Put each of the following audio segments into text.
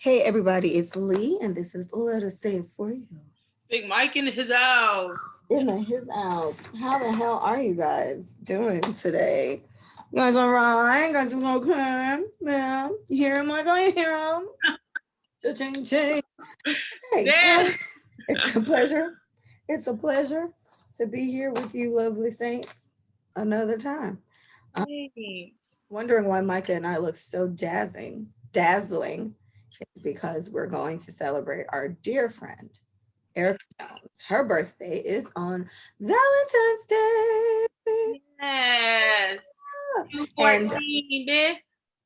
Hey everybody, it's Lee, and this is Let Us Say It For You. Big Mike in his house. In his house. How the hell are you guys doing today? You guys alright? You guys okay? Yeah. You hear him like I hear him? Cha-ching, ching. Hey, Yeah. it's a pleasure. It's a pleasure to be here with you, lovely saints, another time. I'm Thanks. wondering why Micah and I look so dazzling. It's because we're going to celebrate our dear friend, Erica Jones. Her birthday is on Valentine's Day. Yes. And 214, bitch.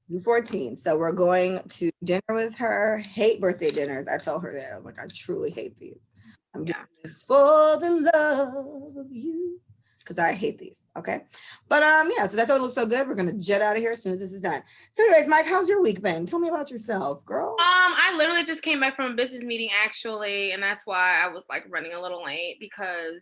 you 14. So we're going to dinner with her. Hate birthday dinners. I told her that. I was like, I truly hate these. I'm doing Yeah. this for the love of you. Because I hate these. Okay. But yeah, so that's why it looks so good. We're gonna jet out of here as soon as this is done. So, anyways, Mike, how's your week been? Tell me about yourself, girl. I literally just came back from a business meeting actually, and that's why I was like running a little late because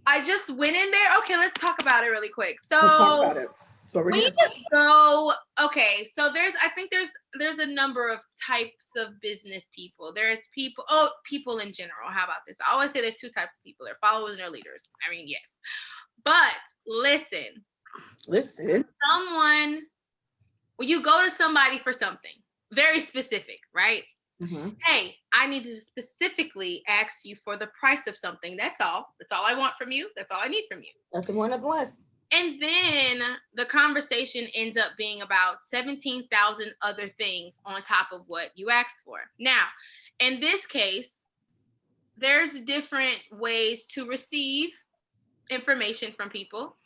I just went in there. Okay, let's talk about it really quick. Let's talk So about it. So we're when you here. just go, okay, so I think there's a number of types of business people. There's people in general. How about this? I always say there's two types of people. They're followers and they're leaders. I mean, yes. But listen, someone, when you go to somebody for something very specific, right? Mm-hmm. Hey, I need to specifically ask you for the price of something. That's all. That's all I want from you. That's all I need from you. That's the one of the list. And then the conversation ends up being about 17,000 other things on top of what you asked for. Now, in this case, there's different ways to receive information from people.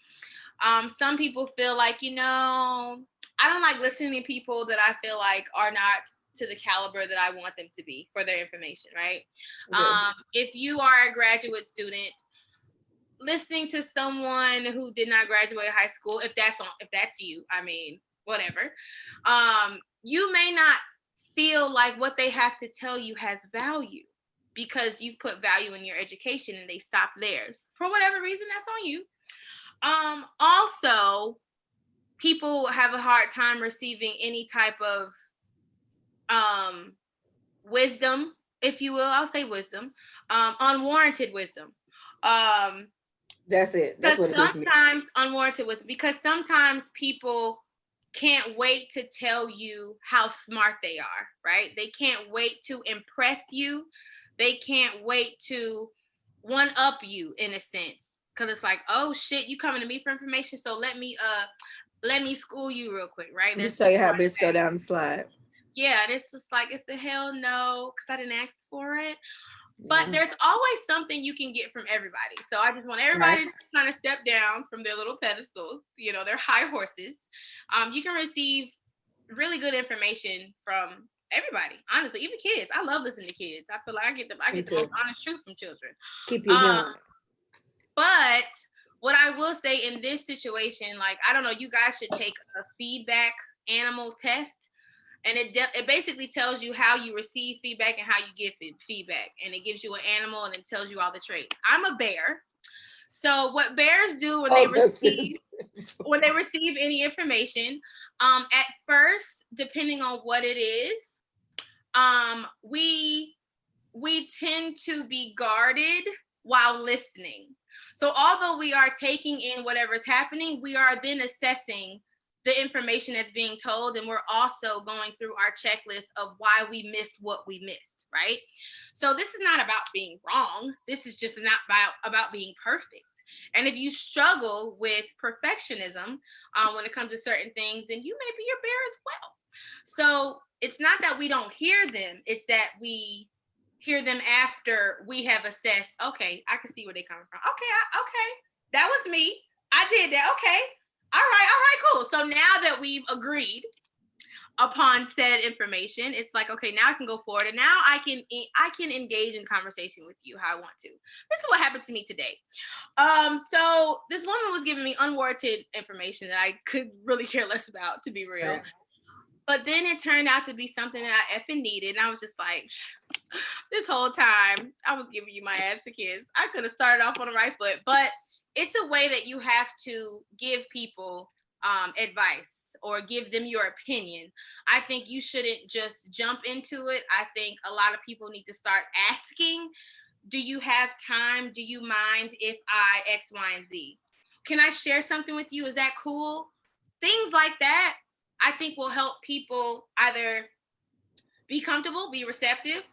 Some people feel like, I don't like listening to people that I feel like are not to the caliber that I want them to be for their information, right? If you are a graduate student, listening to someone who did not graduate high school, if that's you, I mean, whatever, you may not feel like what they have to tell you has value because you put value in your education and they stop theirs. For whatever reason, that's on you. Also, people have a hard time receiving any type of wisdom, if you will. I'll say wisdom, unwarranted wisdom. That's it. That's what it is. Sometimes unwarranted wisdom, because sometimes people can't wait to tell you how smart they are, right? They can't wait to impress you. They can't wait to one up you in a sense. Cause it's like, oh shit, you coming to me for information. So let me school you real quick, right? Let me tell you how bitch go down the slide. Yeah, and it's just like, it's the hell no, because I didn't ask for it. But there's always something you can get from everybody. So I just want everybody to kind of step down from their little pedestals, their high horses. You can receive really good information from everybody, honestly, even kids. I love listening to kids. I feel like I get the most honest truth from children. Keep you young. But what I will say in this situation, like, I don't know, you guys should take a feedback animal test. And it basically tells you how you receive feedback and how you give feedback. And it gives you an animal and it tells you all the traits. I'm a bear. So what bears do when they receive any information, at first, depending on what it is, we tend to be guarded while listening. So although we are taking in whatever's happening, we are then assessing the information that's being told, and we're also going through our checklist of why we missed what we missed, right? So this is not about being wrong. This is just not about being perfect. And if you struggle with perfectionism when it comes to certain things, then you may be your bear as well. So it's not that we don't hear them, it's that we hear them after we have assessed, okay, I can see where they're coming from. Okay, that was me. I did that. Okay. All right, cool. So now that we've agreed upon said information, it's like, okay, now I can go forward, and now I can engage in conversation with you how I want to. This is what happened to me today. So this woman was giving me unwarranted information that I could really care less about, to be real. Right. But then it turned out to be something that I effing needed, and I was just like, this whole time I was giving you my ass to kiss. I could have started off on the right foot, but it's a way that you have to give people advice or give them your opinion. I think you shouldn't just jump into it. I think a lot of people need to start asking, do you have time? Do you mind if I X, Y, and Z? Can I share something with you? Is that cool? Things like that, I think will help people either be comfortable, be receptive.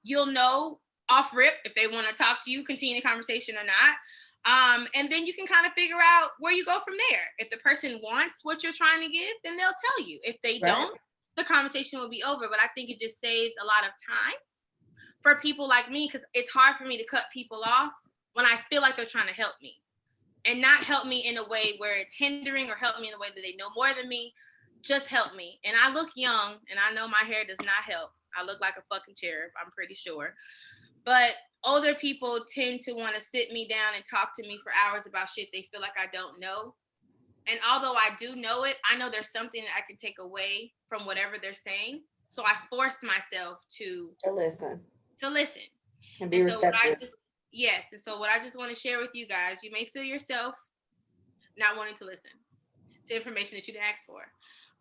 You'll know off rip if they want to talk to you, continue the conversation or not. And then you can kind of figure out where you go from there. If the person wants what you're trying to give, then they'll tell you. If they don't, the conversation will be over. But I think it just saves a lot of time for people like me, because it's hard for me to cut people off when I feel like they're trying to help me, and not help me in a way where it's hindering, or help me in a way that they know more than me. Just help me. And I look young, and I know my hair does not help. I look like a fucking cherub, I'm pretty sure. But older people tend to want to sit me down and talk to me for hours about shit they feel like I don't know. And although I do know it, I know there's something that I can take away from whatever they're saying. So I force myself to listen. And be receptive. Yes. And so what I just want to share with you guys, you may feel yourself not wanting to listen to information that you didn't ask for.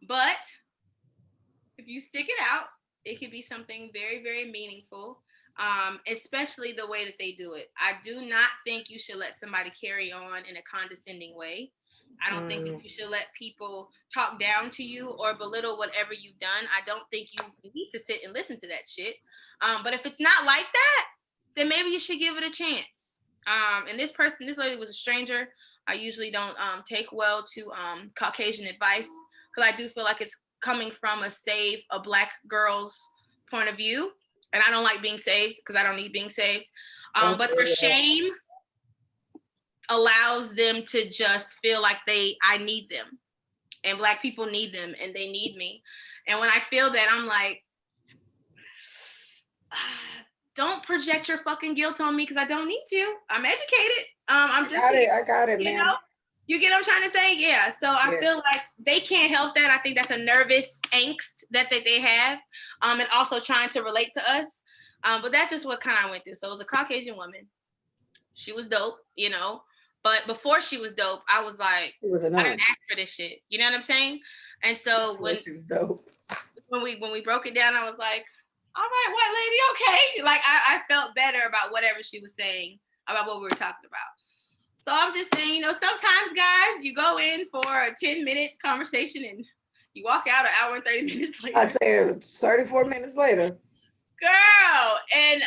But if you stick it out, it could be something very, very meaningful, especially the way that they do it. I do not think you should let somebody carry on in a condescending way. I don't think that you should let people talk down to you or belittle whatever you've done. I don't think you need to sit and listen to that shit. But if it's not like that, then maybe you should give it a chance. And this lady was a stranger. I usually don't take well to Caucasian advice, because I do feel like it's coming from a Black girl's point of view. And I don't like being saved, because I don't need being saved. But their shame allows them to just feel like I need them, and Black people need them, and they need me. And when I feel that, I'm like, don't project your fucking guilt on me, because I don't need you. I'm educated. I got it, man. You get what I'm trying to say? Yeah. So I feel like they can't help that. I think that's a nervous angst that they have, and also trying to relate to us. But that's just what kind of I went through. So it was a Caucasian woman. She was dope, But before she was dope, I was like, I didn't ask for this shit. You know what I'm saying? And so when she was dope, when we broke it down, I was like, all right, white lady, okay. Like I felt better about whatever she was saying about what we were talking about. So I'm just saying, sometimes, guys, you go in for a 10-minute conversation and you walk out an hour and 30 minutes later. I'd say 34 minutes later. Girl, and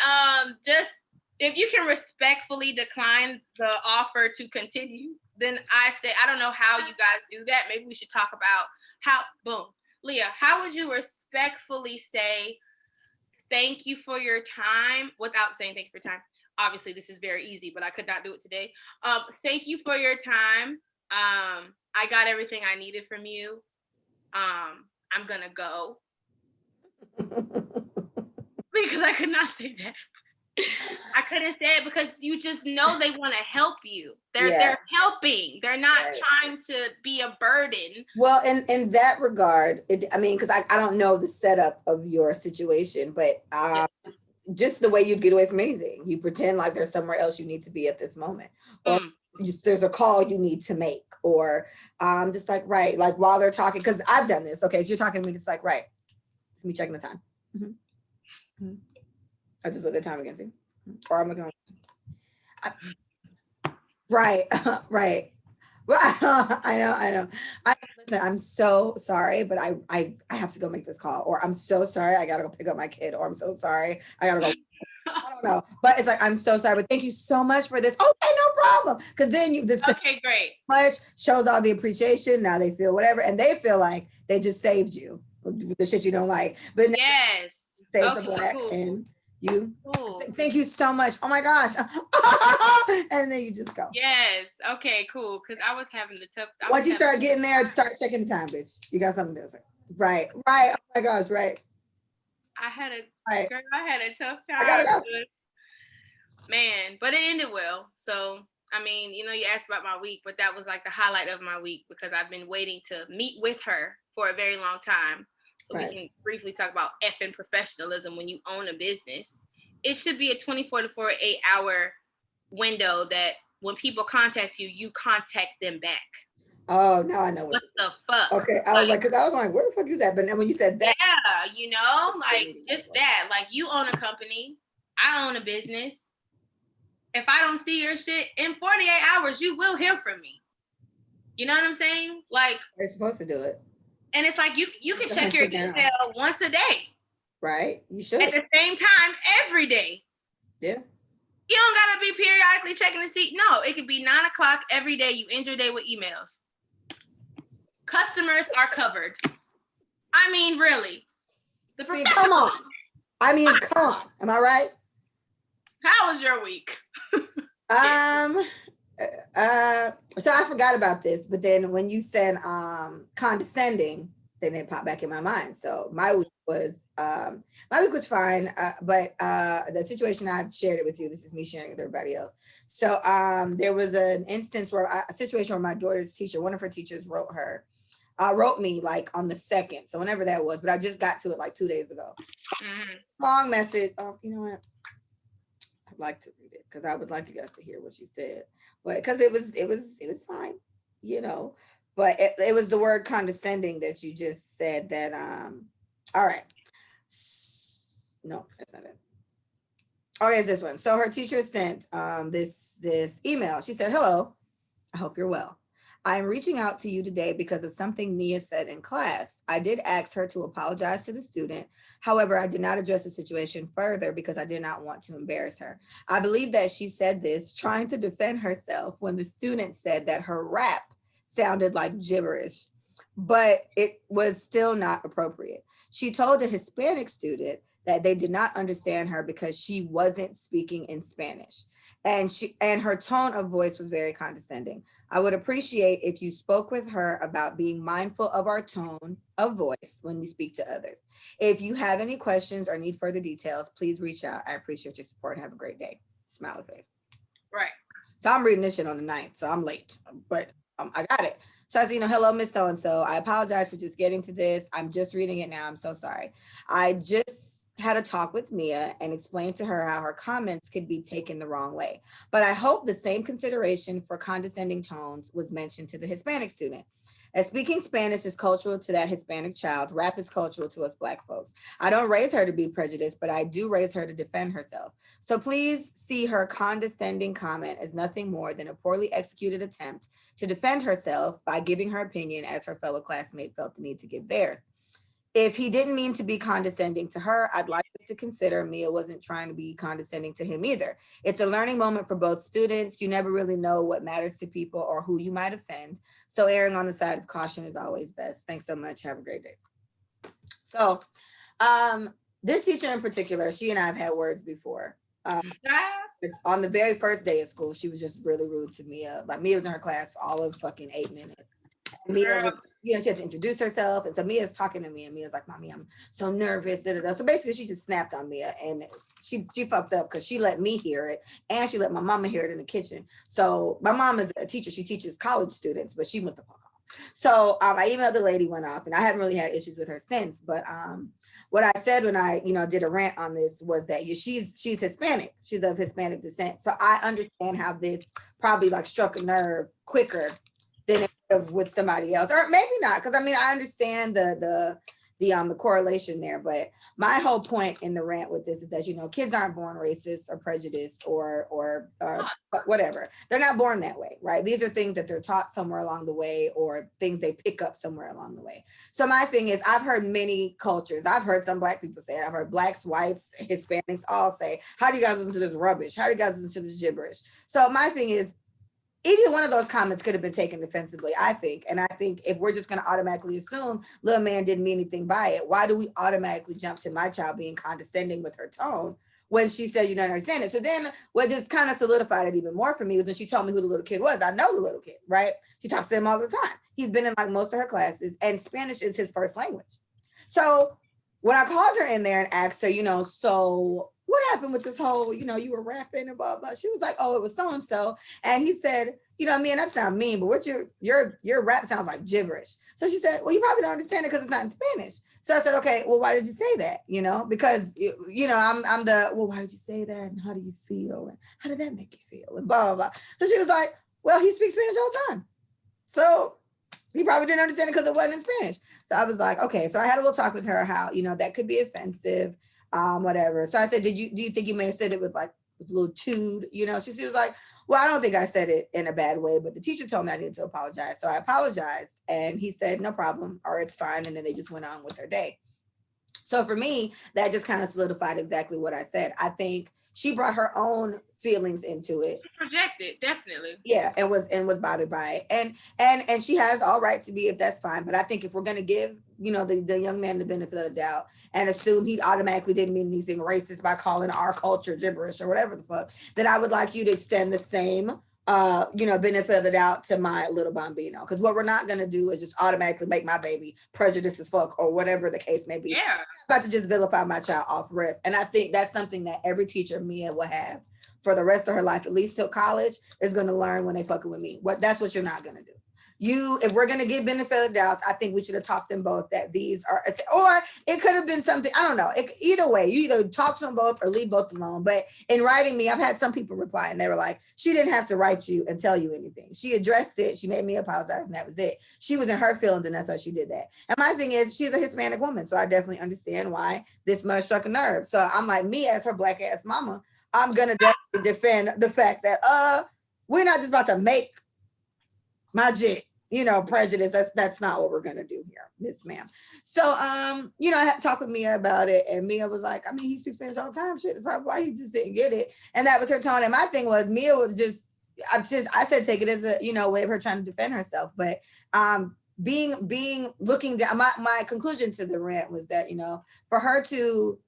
just if you can respectfully decline the offer to continue, then I say, I don't know how you guys do that. Maybe we should talk about Leah, how would you respectfully say thank you for your time without saying thank you for your time? Obviously, this is very easy, but I could not do it today. Thank you for your time. I got everything I needed from you. I'm gonna go. Because I could not say that. I couldn't say it because you just know they want to help you. They're helping. They're not trying to be a burden. Well, in that regard, because I don't know the setup of your situation, but just the way you'd get away from anything, you pretend like there's somewhere else you need to be at this moment, or there's a call you need to make, or just like like while they're talking, because I've done this. Okay, so you're talking to me, just like it's me checking the time. I just look at the time again, see, or I'm looking on. Right. I know. Listen, I'm so sorry, but I have to go make this call, or I'm so sorry, I gotta go pick up my kid, or I'm so sorry, I gotta go. I don't know, but it's like, I'm so sorry, but thank you so much for this. Okay, no problem. Because then okay, great. Much shows all the appreciation. Now they feel whatever, and they feel like they just saved you the shit you don't like. But yes, save the Black and you. Thank you so much. Oh my gosh. And then you just go. Yes. Okay, cool. Because I was having the tough. Once you start getting there, start checking the time, bitch. You got something to say. Right. Oh my gosh, right. I had a tough time. I gotta go. Man, but it ended well. So, you asked about my week, but that was like the highlight of my week, because I've been waiting to meet with her for a very long time. So we can briefly talk about effing professionalism when you own a business. It should be a 24 to 48 hour window that when people contact you, you contact them back. Oh, now I know What the fuck? Okay, I was like, because I was like, where the fuck is that? But then when you said that, yeah, you know, like just that. Like you own a company, I own a business. If I don't see your shit in 48 hours, you will hear from me. You know what I'm saying? Like they're supposed to do it. And it's like you can check your email once a day. Right? You should. At the same time, every day. Yeah. You don't gotta be periodically checking to see. No, it could be 9 o'clock every day. You end your day with emails. Customers are covered. I mean, really. Come on. I mean, come on. Am I right? How was your week? So I forgot about this, but then when you said condescending, then it popped back in my mind. So my week was fine, but the situation, I've shared it with you. This is me sharing with everybody else. So there was an instance where a situation where my daughter's teacher, one of her teachers, wrote me like on the 2nd. So whenever that was, but I just got to it like 2 days ago. Long message. You know what? I'd like to read it because I would like you guys to hear what she said, but because it was fine, you know. But it was the word condescending that you just said that. All right. No, that's not it. Okay, it's this one. So her teacher sent this email. She said, "Hello, I hope you're well. I'm reaching out to you today because of something Mia said in class. I did ask her to apologize to the student. However, I did not address the situation further because I did not want to embarrass her. I believe that she said this trying to defend herself when the student said that her rap sounded like gibberish, but it was still not appropriate. She told a Hispanic student that they did not understand her because she wasn't speaking in Spanish. And her tone of voice was very condescending. I would appreciate if you spoke with her about being mindful of our tone of voice when we speak to others. If you have any questions or need further details, please reach out. I appreciate your support. Have a great day." Smiley face. Right. So I'm reading this shit on the 9th, so I'm late, but I got it. So I said, hello, Miss So-and-so. I apologize for just getting to this. I'm just reading it now. I'm so sorry. I just had a talk with Mia and explained to her how her comments could be taken the wrong way. But I hope the same consideration for condescending tones was mentioned to the Hispanic student. As speaking Spanish is cultural to that Hispanic child, rap is cultural to us Black folks. I don't raise her to be prejudiced, but I do raise her to defend herself. So please see her condescending comment as nothing more than a poorly executed attempt to defend herself by giving her opinion as her fellow classmate felt the need to give theirs. If he didn't mean to be condescending to her, I'd like us to consider Mia wasn't trying to be condescending to him either. It's a learning moment for both students. You never really know what matters to people or who you might offend. So erring on the side of caution is always best. Thanks so much. Have a great day. So this teacher in particular, she and I have had words before. On the very first day of school, she was just really rude to Mia. Like Mia was in her class for all of fucking 8 minutes. Mia was, she had to introduce herself. And so Mia's talking to me and Mia's like, "Mommy, I'm so nervous." Da, da, da. So basically she just snapped on Mia and she fucked up because she let me hear it and she let my mama hear it in the kitchen. So my mom is a teacher. She teaches college students, but she went the fuck off. So I emailed the lady, went off, and I haven't really had issues with her since. But what I said when I, did a rant on this was that she's Hispanic. She's of Hispanic descent. So I understand how this probably like struck a nerve quicker than it would have with somebody else, or maybe not. Because I understand the correlation there. But my whole point in the rant with this is that kids aren't born racist or prejudiced or whatever. They're not born that way, right? These are things that they're taught somewhere along the way or things they pick up somewhere along the way. So my thing is, I've heard many cultures. I've heard some Black people say it. I've heard Blacks, whites, Hispanics all say, "How do you guys listen to this rubbish? How do you guys listen to this gibberish?" So my thing is, either one of those comments could have been taken defensively, I think. And I think if we're just going to automatically assume little man didn't mean anything by it, why do we automatically jump to my child being condescending with her tone when she says you don't understand it? So then what just kind of solidified it even more for me was when she told me who the little kid was. I know the little kid, right? She talks to him all the time. He's been in like most of her classes and Spanish is his first language. So when I called her in there and asked her, so what happened with this whole, you were rapping and blah, blah. She was like, "Oh, it was so-and-so." And he said, "Man, that sounds mean, but what your rap sounds like gibberish." So she said, "Well, you probably don't understand it because it's not in Spanish." So I said, "Okay, well, why did you say that?" Because, I'm the, "Well, why did you say that? And how do you feel? And how did that make you feel?" And blah, blah, blah. So she was like, "Well, he speaks Spanish all the time. So He probably didn't understand it because it wasn't in Spanish. So I was like, okay. So I had a little talk with her how, that could be offensive, whatever. So I said, do you think you may have said it with like with a little tude? She was like, well, I don't think I said it in a bad way, but the teacher told me I needed to apologize. So I apologized and he said, no problem, or it's fine. And then they just went on with their day. So for me, that just kind of solidified exactly what I said. I think she brought her own feelings into it. Projected, definitely. Yeah, and was bothered by it. And she has all right to be, if that's fine. But I think if we're gonna give, the young man the benefit of the doubt and assume he automatically didn't mean anything racist by calling our culture gibberish or whatever the fuck, then I would like you to extend the same benefit of the doubt to my little bambino. Because what we're not gonna do is just automatically make my baby prejudiced as fuck or whatever the case may be. Yeah. I'm about to just vilify my child off rip. And I think that's something that every teacher, Mia, will have for the rest of her life, at least till college, is gonna learn when they fucking with me. That's what you're not gonna do. If we're gonna give benefit of the doubt, I think we should have talked them both that these are, or it could have been something, I don't know. Either way, you either talk to them both or leave both alone. But in writing me, I've had some people reply and they were like, she didn't have to write you and tell you anything. She addressed it, she made me apologize, and that was it. She was in her feelings and that's why she did that. And my thing is, she's a Hispanic woman, so I definitely understand why this must struck a nerve. So I'm like, me as her black ass mama, I'm gonna definitely defend the fact that we're not just about to make my jit, prejudice. That's not what we're gonna do here, Miss Ma'am. So I had to talk with Mia about it, and Mia was like, I mean, he speaks Spanish all the time. Shit, it's probably why he just didn't get it. And that was her tone. And my thing was, Mia was just, I said take it as a way of her trying to defend herself. But being looking down, my conclusion to the rant was that, for her to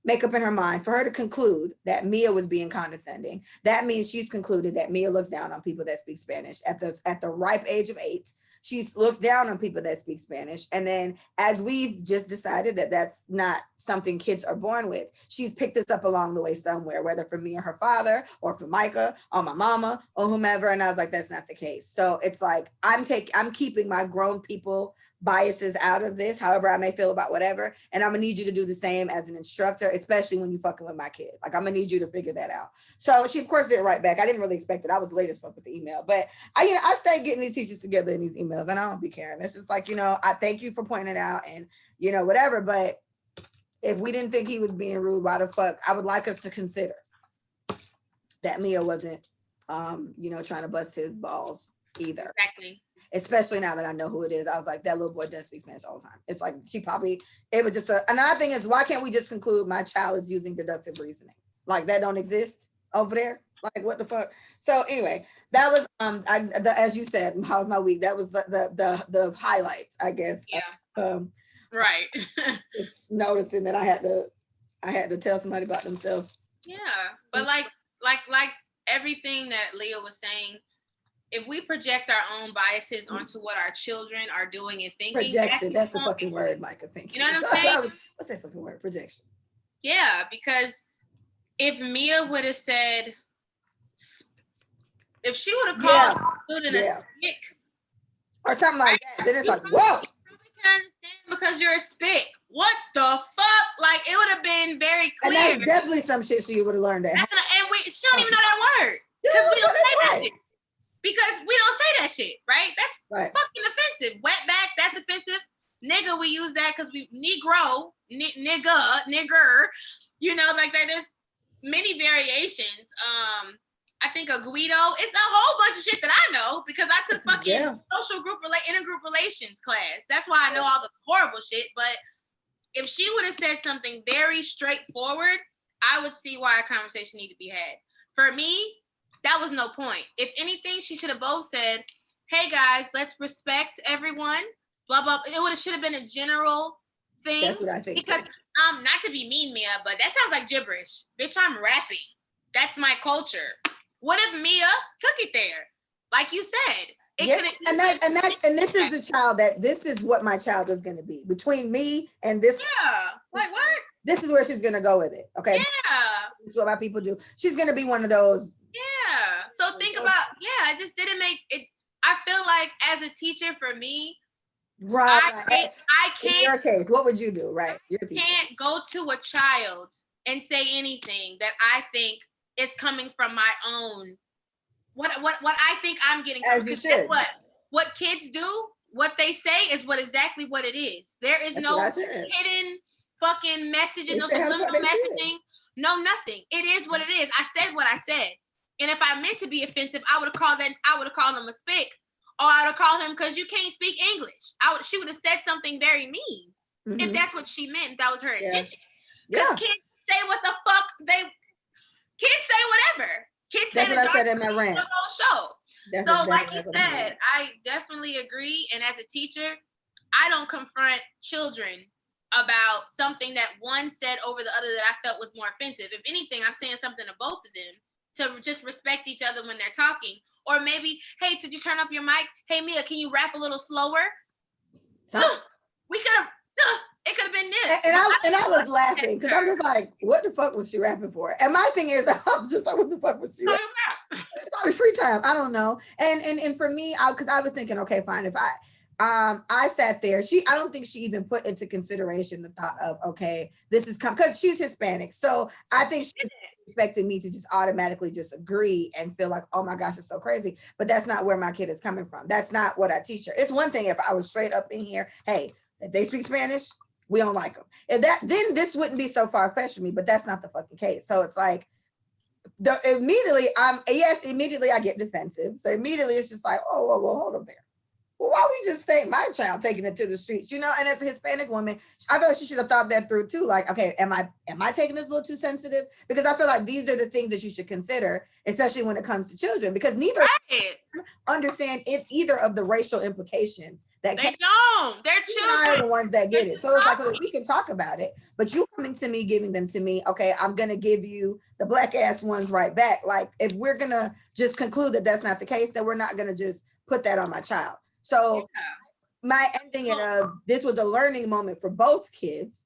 make up in her mind, for her to conclude that Mia was being condescending, that means she's concluded that Mia looks down on people that speak Spanish at the ripe age of 8. She looks down on people that speak Spanish. And then as we've just decided that that's not something kids are born with, she's picked this up along the way somewhere, whether from me or her father or from Micah or my mama or whomever. And I was like, that's not the case. So it's like, I'm keeping my grown people biases out of this, however I may feel about whatever. And I'm gonna need you to do the same as an instructor, especially when you fucking with my kid. Like, I'm gonna need you to figure that out. So she of course didn't write back. I didn't really expect it. I was late as fuck with the email, but I stay getting these teachers together in these emails and I don't be caring. It's just like, I thank you for pointing it out and whatever, but if we didn't think he was being rude, why the fuck? I would like us to consider that Mia wasn't trying to bust his balls either. Exactly. Especially now that I know who it is. I was like, that little boy does speak Spanish all the time. It's like it was just another thing is, why can't we just conclude my child is using deductive reasoning? Like, that don't exist over there? Like, what the fuck? So anyway, that was as you said, how was my week? That was the highlights, I guess. Yeah. Right. Just noticing that I had to tell somebody about themselves. Yeah. But like everything that Leah was saying, if we project our own biases onto what our children are doing and thinking, projection, that's the fucking word, Micah. Thank you. You know what I'm saying? What's that fucking word? Projection. Yeah, because if Mia would have said, if she would have called a student a spick or something like that, then it's like, whoa. I can understand because you're a spick. What the fuck? Like, it would have been very clear. And that's definitely some shit she would have learned that. And she don't even know that word. Because we don't say that shit. Because we don't say that shit, right? That's fucking offensive. Wetback, that's offensive. Nigga, we use that because we nigger, like that. There's many variations. I think a Guido, it's a whole bunch of shit that I know because I took fucking intergroup relations class. That's why I know all the horrible shit. But if she would have said something very straightforward, I would see why a conversation needed to be had. For me, that was no point. If anything, she should have both said, hey guys, let's respect everyone, blah, blah. It should have been a general thing. That's what I think. Because, not to be mean, Mia, but that sounds like gibberish. Bitch, I'm rapping. That's my culture. What if Mia took it there? Like you said. This is what my child is going to be. Between me and this. Yeah. Like what? This is where she's going to go with it. Okay. Yeah. This is what my people do. She's going to be one of those. Yeah. So think about, I just didn't make it. I feel like as a teacher, for me, right. I can't. In your case, what would you do? Right. You can't go to a child and say anything that I think is coming from my own. What I think I'm getting. As you should. What kids do what they say is exactly what it is. There is no hidden fucking messages, no subliminal messaging, no nothing. It is what it is. I said what I said. And if I meant to be offensive, I would have called him a spick. Or I would have called him because you can't speak English. She would have said something very mean. If that's what she meant, that was her intention. Because kids say what the fuck kids say whatever. Kids that's say what I said in my rant. The whole show. That's so exactly like you said, I definitely agree. And as a teacher, I don't confront children about something that one said over the other that I felt was more offensive. If anything, I'm saying something to both of them to just respect each other when they're talking. Or maybe, hey, did you turn up your mic? Hey, Mia, can you rap a little slower? We could have, it could have been this. And I was laughing because I'm just like, what the fuck was she rapping for? And my thing is, I'm just like, what the fuck was she rapping for? It's probably free time. I don't know. And for me, because I was thinking, okay, fine. If I sat there, I don't think she even put into consideration the thought of, okay, this is because she's Hispanic. So I think she's expecting me to just automatically just agree and feel like, oh my gosh, it's so crazy. But that's not where my kid is coming from. That's not what I teach her. It's one thing if I was straight up in here, hey, if they speak Spanish, we don't like them. And then this wouldn't be so far-fetched for me, but that's not the fucking case. So it's like, immediately I get defensive. So immediately it's just like, oh, whoa, hold up there. Well, why we just think my child taking it to the streets, And as a Hispanic woman, I feel like she should have thought that through too. Like, okay, am I taking this a little too sensitive? Because I feel like these are the things that you should consider, especially when it comes to children, because neither understand either of the racial implications. They don't. They're children. Are the ones that get it. So it's like, okay, we can talk about it, but you coming to me, giving them to me. Okay, I'm gonna give you the black ass ones right back. Like, if we're gonna just conclude that that's not the case, then we're not gonna just put that on my child. So my ending this was a learning moment for both kids.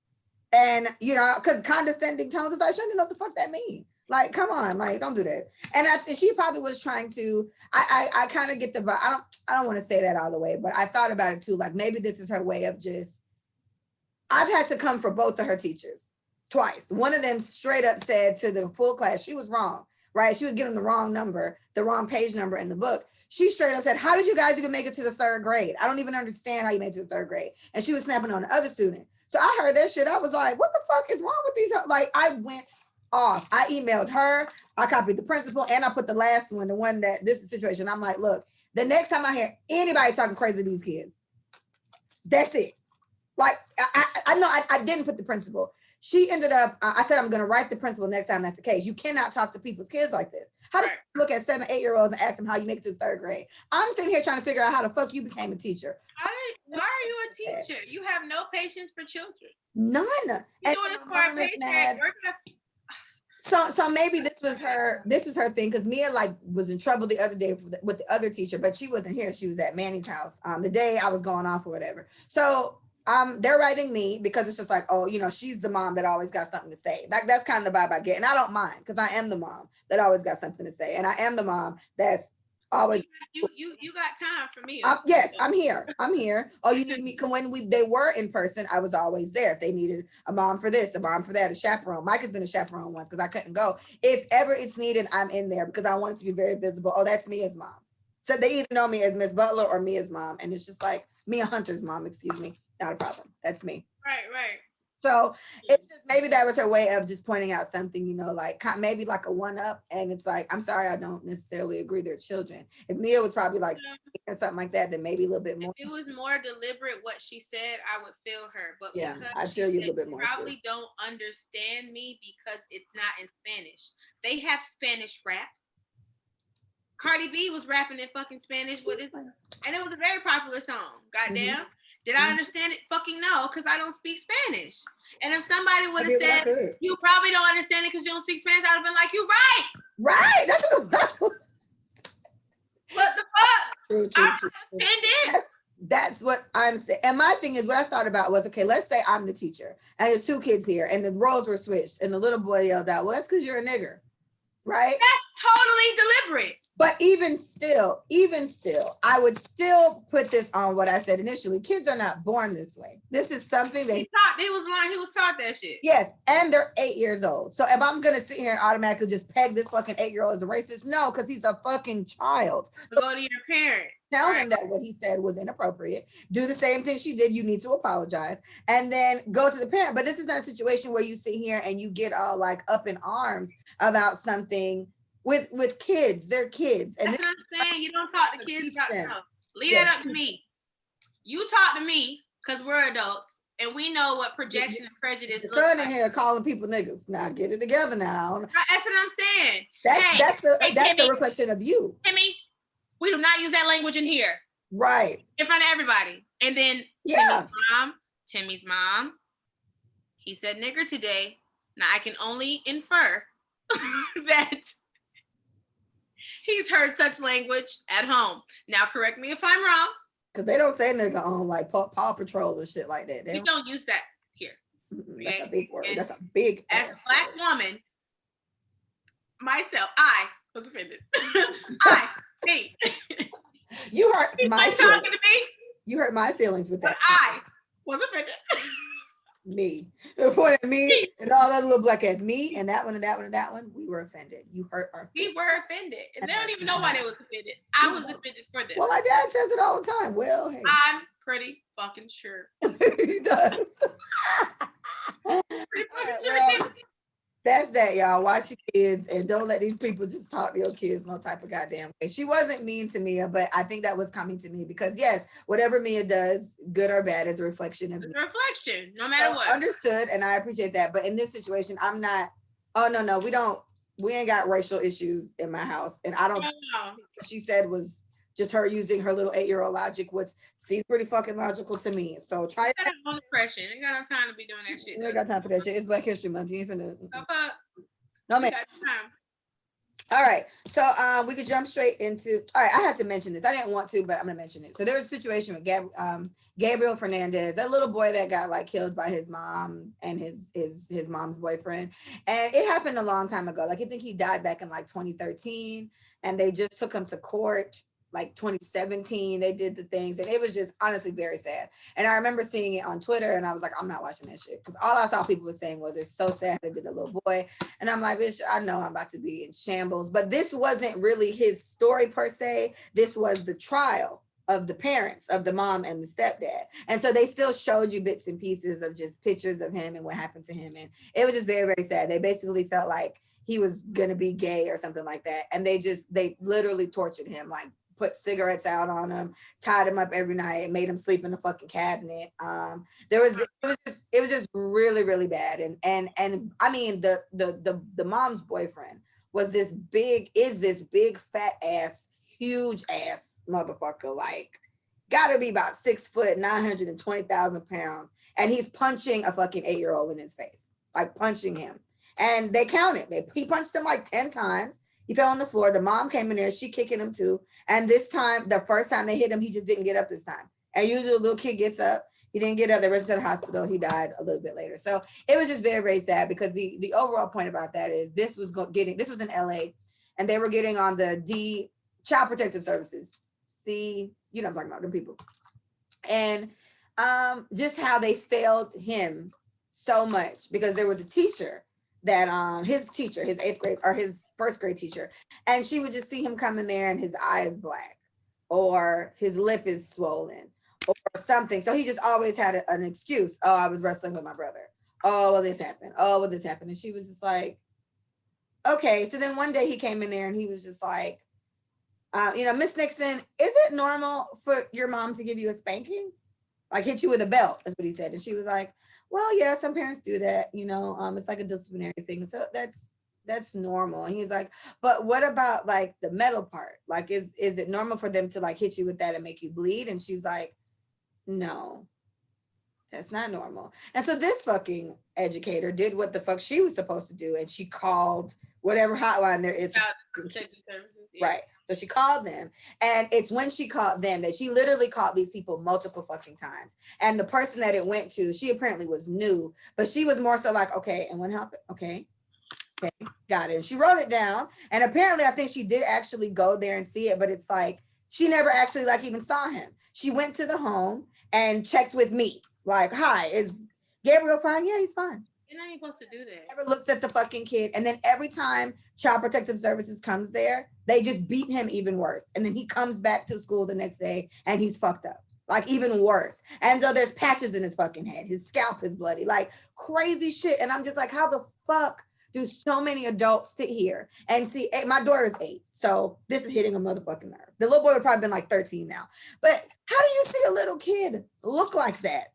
And, because condescending tones, I shouldn't know what the fuck that means. Like, come on, like, don't do that. And I think she probably was trying to, I kind of get the vibe. I don't want to say that all the way, but I thought about it too. Like, maybe this is her way of I've had to come for both of her teachers twice. One of them straight up said to the full class, she was wrong, right? She was giving the wrong number, the wrong page number in the book. She straight up said, how did you guys even make it to the third grade? I don't even understand how you made it to the third grade. And she was snapping on the other student. So I heard that shit. I was like, what the fuck is wrong with these? Like, I went off. I emailed her. I copied the principal, and I put the last one, the one that this is the situation. I'm like, look, the next time I hear anybody talking crazy to these kids, that's it. Like, I know I didn't put the principal. She ended up, I said, I'm going to write the principal next time that's the case. You cannot talk to people's kids like this. How do you look at 7, 8-year-olds and ask them how you make it to the third grade? I'm sitting here trying to figure out how the fuck you became a teacher. Why are you a teacher? You have no patience for children. None. You're doing this for a paycheck. So maybe this was her thing, because Mia was in trouble the other day with the other teacher, but she wasn't here. She was at Manny's house the day I was going off or whatever. So they're writing me because it's just like, oh, she's the mom that always got something to say. Like, that's kind of the vibe I get. And I don't mind, because I am the mom that always got something to say. And I am the mom that's always. You got time for me. Yes, I'm here. Oh, you need me? When they were in person, I was always there. If they needed a mom for this, a mom for that, a chaperone. Mike has been a chaperone once because I couldn't go. If ever it's needed, I'm in there because I want it to be very visible. Oh, that's Mia's mom. So they either know me as Miss Butler or Mia's mom. And it's just like Mia Hunter's mom, excuse me. Not a problem. That's me. Right. So it's just, maybe that was her way of just pointing out something, like maybe like a one up. And it's like, I'm sorry, I don't necessarily agree they're children. If Mia was probably like something like that, then maybe a little bit more. If it was more deliberate what she said, I would feel her. But yeah, I feel you a little bit more. Probably don't understand me because it's not in Spanish. They have Spanish rap. Cardi B was rapping in fucking Spanish with it, and it was a very popular song. Goddamn. Mm-hmm. Did I understand it? Fucking no, because I don't speak Spanish. And if somebody would have said, you probably don't understand it because you don't speak Spanish, I would have been like, you right. Right. That's what the fuck? True. That's what I'm saying. And my thing is, what I thought about was, okay, let's say I'm the teacher and there's 2 kids here and the roles were switched and the little boy yelled out, well, that's because you're a nigger. Right? That's totally deliberate. But even still, I would still put this on what I said initially. Kids are not born this way. This is something that he was taught that shit. Yes, and they're 8 years old. So if I'm gonna sit here and automatically just peg this fucking 8-year-old as a racist, no, because he's a fucking child. So go to your parent. Tell him that what he said was inappropriate. Do the same thing she did. You need to apologize, and then go to the parent. But this is not a situation where you sit here and you get all like up in arms about something with kids. They're kids, and that's what I'm saying. You don't talk to kids about stuff. Leave that up to me. You talk to me because we're adults and we know what projection and prejudice looks like. In here calling people niggas. Now get it together now. That's what I'm saying. That's a reflection of you. Timmy, we do not use that language in here. Right. In front of everybody. And then Timmy's mom, he said nigger today. Now I can only infer that he's heard such language at home. Now correct me if I'm wrong. Because they don't say nigga on like Paw Patrol and shit like that. We don't use that here. That's a big word. That's a big. As a Black woman, myself, I was offended. Me. You hurt my feelings. Talking to me. You hurt my feelings with that. But I was offended. Me. The point of me and all that little black ass. Me and that one and that one and that one. We were offended. You hurt our feelings. We were offended. And they don't even know why they was offended. I was offended for this. Well, my dad says it all the time. Well, hey. I'm pretty fucking sure. He does. Pretty fucking sure. That's that, y'all. Watch your kids and don't let these people just talk to your kids no type of goddamn way. She wasn't mean to Mia, but I think that was coming to me because yes, whatever Mia does, good or bad, is a reflection of me. It's a reflection, no matter what. Understood, and I appreciate that. But in this situation, I'm not. Oh no, we ain't got racial issues in my house, and I don't. Think what she said was just her using her little 8-year-old logic, which seems pretty fucking logical to me. So try it. On depression. Ain't got no time to be doing that shit. We ain't got time for that shit. It's Black History Month. You ain't finna. No man. All right. So we could jump straight into. All right. I had to mention this. I didn't want to, but I'm gonna mention it. So there was a situation with Gabriel Fernandez, that little boy that got like killed by his mom and his mom's boyfriend, and it happened a long time ago. Like I think he died back in like 2013, and they just took him to court. Like 2017, they did the things, and it was just honestly very sad. And I remember seeing it on Twitter, and I was like, I'm not watching that shit, because all I saw people were saying was, it's so sad they did a little boy. And I'm like, bitch, I know I'm about to be in shambles. But this wasn't really his story per se. This was the trial of the parents, of the mom and the stepdad. And so they still showed you bits and pieces of just pictures of him and what happened to him. And it was just very, very sad. They basically felt like he was gonna be gay or something like that. And they literally tortured him, like put cigarettes out on him, tied him up every night, made him sleep in the fucking cabinet. It was just really, really bad. And I mean the mom's boyfriend was this big fat ass, huge ass motherfucker, like gotta be about 6 foot, 920,000 pounds. And he's punching a fucking 8-year-old in his face, like punching him. And they counted. He punched him like 10 times. He fell on the floor. The mom came in there. She kicking him too. And this time, the first time they hit him, he just didn't get up this time. And usually a little kid gets up. He didn't get up. They rushed him to the hospital. He died a little bit later. So it was just very, very sad, because the overall point about that is this was in LA, and they were getting on the Child Protective Services. You know what I'm talking about, them people. And just how they failed him so much, because there was a teacher that his teacher, his 8th grade or his 1st grade teacher, and she would just see him come in there and his eye is black, or his lip is swollen, or something. So he just always had an excuse. Oh, I was wrestling with my brother. Oh, well, this happened. Oh, well, this happened. And she was just like, okay. So then one day he came in there and he was just like, Miss Nixon, is it normal for your mom to give you a spanking? Like hit you with a belt, is what he said. And she was like, well, yeah, some parents do that, it's like a disciplinary thing. So that's normal. And he's like, but what about like the metal part? Like, is it normal for them to like hit you with that and make you bleed? And she's like, no, that's not normal. And so this fucking educator did what the fuck she was supposed to do. And she called whatever hotline there is. Right. So she called them, and it's when she called them that she literally called these people multiple fucking times. And the person that it went to, she apparently was new, but she was more so like, okay, and what happened? Okay. Okay, got it. She wrote it down. And apparently I think she did actually go there and see it, but it's like she never actually like even saw him. She went to the home and checked with me. Like, hi, is Gabriel fine? Yeah, he's fine. You're not even supposed to do that. Never looked at the fucking kid. And then every time Child Protective Services comes there, they just beat him even worse. And then he comes back to school the next day and he's fucked up. Like even worse. And so there's patches in his fucking head. His scalp is bloody. Like crazy shit. And I'm just like, how the fuck do so many adults sit here and see? My daughter is 8. So this is hitting a motherfucking nerve. The little boy would probably been like 13 now. But how do you see a little kid look like that?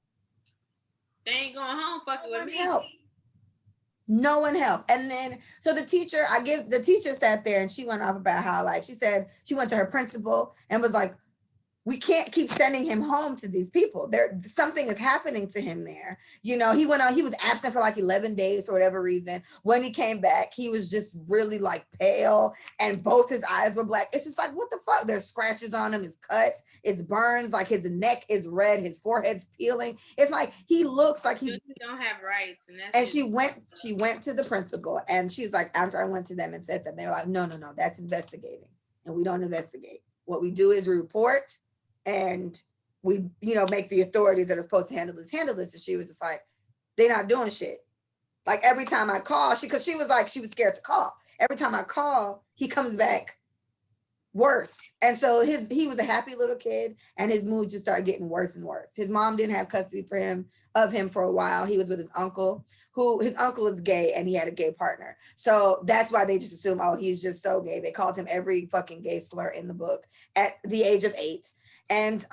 They ain't going home fucking with me. Help. No one helped. And then, so the teacher sat there and she went off about how, like, she said she went to her principal and was like, we can't keep sending him home to these people. Something is happening to him there. You know, he was absent for like 11 days for whatever reason. When he came back, he was just really like pale and both his eyes were black. It's just like, what the fuck? There's scratches on him, his cuts, his burns, like his neck is red, his forehead's peeling. It's like, he looks like he don't have rights. And she went to the principal and she's like, after I went to them and said that, they were like, no, that's investigating. And we don't investigate. What we do is report and we, make the authorities that are supposed to handle this. And she was just like, they're not doing shit. Like every time I call, because she was like, she was scared to call. Every time I call, he comes back worse. And so he was a happy little kid and his mood just started getting worse and worse. His mom didn't have custody of him for a while. He was with his uncle, his uncle is gay and he had a gay partner. So that's why they just assume, oh, he's just so gay. They called him every fucking gay slur in the book at the age of 8. And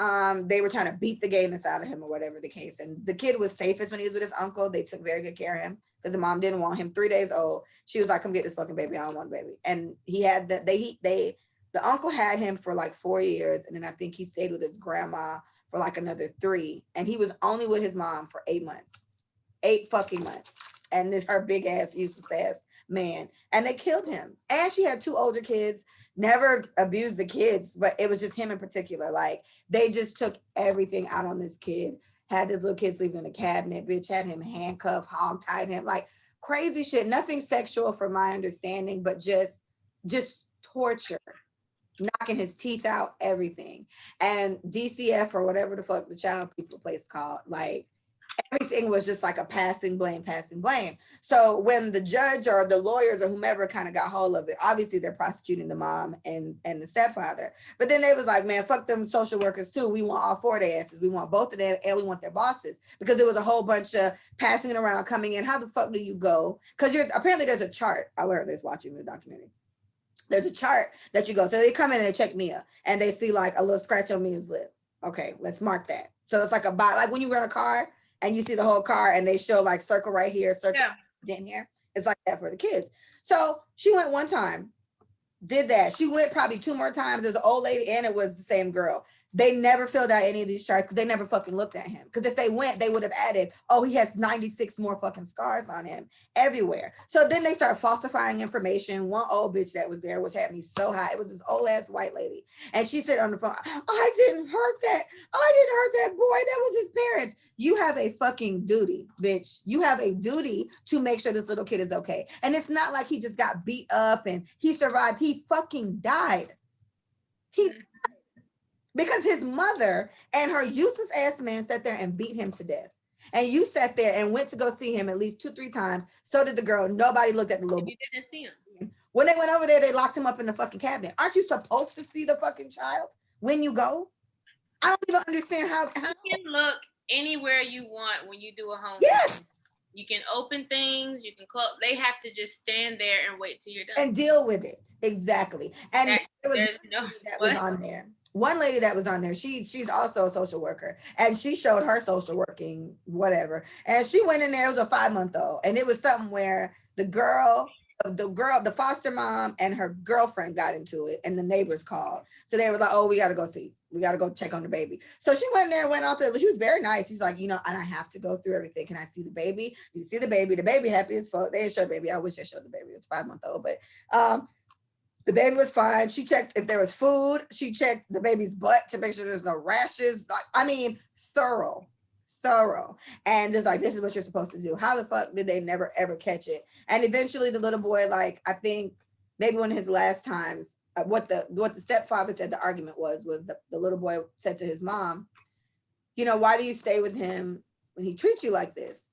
they were trying to beat the gayness out of him or whatever the case. And the kid was safest when he was with his uncle. They took very good care of him because the mom didn't want him. 3 days old, she was like, come get this fucking baby. I don't want a baby. And he had the uncle had him for like 4 years. And then I think he stayed with his grandma for like another 3. And he was only with his mom for 8 months. 8 fucking months. And this her big ass, useless ass man. And they killed him. And she had 2 older kids. Never abused the kids, but it was just him in particular. Like they just took everything out on this kid. Had this little kid sleeping in a cabinet, bitch, had him handcuffed, hog-tied him, like crazy shit. Nothing sexual from my understanding, but just torture, knocking his teeth out, everything. And DCF or whatever the fuck the child people place called, like everything was just like a passing blame. So when the judge or the lawyers or whomever kind of got hold of it, obviously they're prosecuting the mom and the stepfather. But then they was like, man, fuck them social workers too. We want all 4 of their asses. We want both of them and we want their bosses, because there was a whole bunch of passing it around, coming in. How the fuck do you go? Because apparently there's a chart. I learned this watching the documentary. There's a chart that you go. So they come in and they check Mia and they see like a little scratch on Mia's lip. Okay, let's mark that. So it's like like when you rent a car and you see the whole car and they show like circle right here, circle in here. It's like that for the kids. So she went one time, did that. She went probably 2 more times. There's an old lady and it was the same girl. They never filled out any of these charts because they never fucking looked at him. Because if they went, they would have added, oh, he has 96 more fucking scars on him everywhere. So then they start falsifying information. One old bitch that was there, which had me so high. It was this old ass white lady. And she said on the phone, I didn't hurt that boy. That was his parents. You have a fucking duty, bitch. You have a duty to make sure this little kid is okay. And it's not like he just got beat up and he survived. He fucking died. Because his mother and her useless ass man sat there and beat him to death. And you sat there and went to go see him at least 2-3 times. So did the girl. Nobody looked at the little boy. You didn't see him. When they went over there, they locked him up in the fucking cabinet. Aren't you supposed to see the fucking child when you go? I don't even understand how. You can look anywhere you want when you do a home. Yes. You can open things, you can close. They have to just stand there and wait till you're done. And deal with it. Exactly. And there was on there. One lady that was on there, she's also a social worker, and she showed her social working, whatever. And she went in there, it was a 5-month-old, and it was something where the foster mom and her girlfriend got into it, and the neighbors called. So they were like, oh, we got to go see. We got to go check on the baby. So she went there and went out there. She was very nice. She's like, and I have to go through everything. Can I see the baby? You see the baby. The baby happy as fuck. They didn't show the baby. I wish they showed the baby. It was 5-month-old, but the baby was fine. She checked if there was food. She checked the baby's butt to make sure there's no rashes. Thorough. thorough. And it's like, this is what you're supposed to do. How the fuck did they never ever catch it? And eventually the little boy, like, I think maybe one of his last times, what the stepfather said the argument was the little boy said to his mom, you know, why do you stay with him when he treats you like this?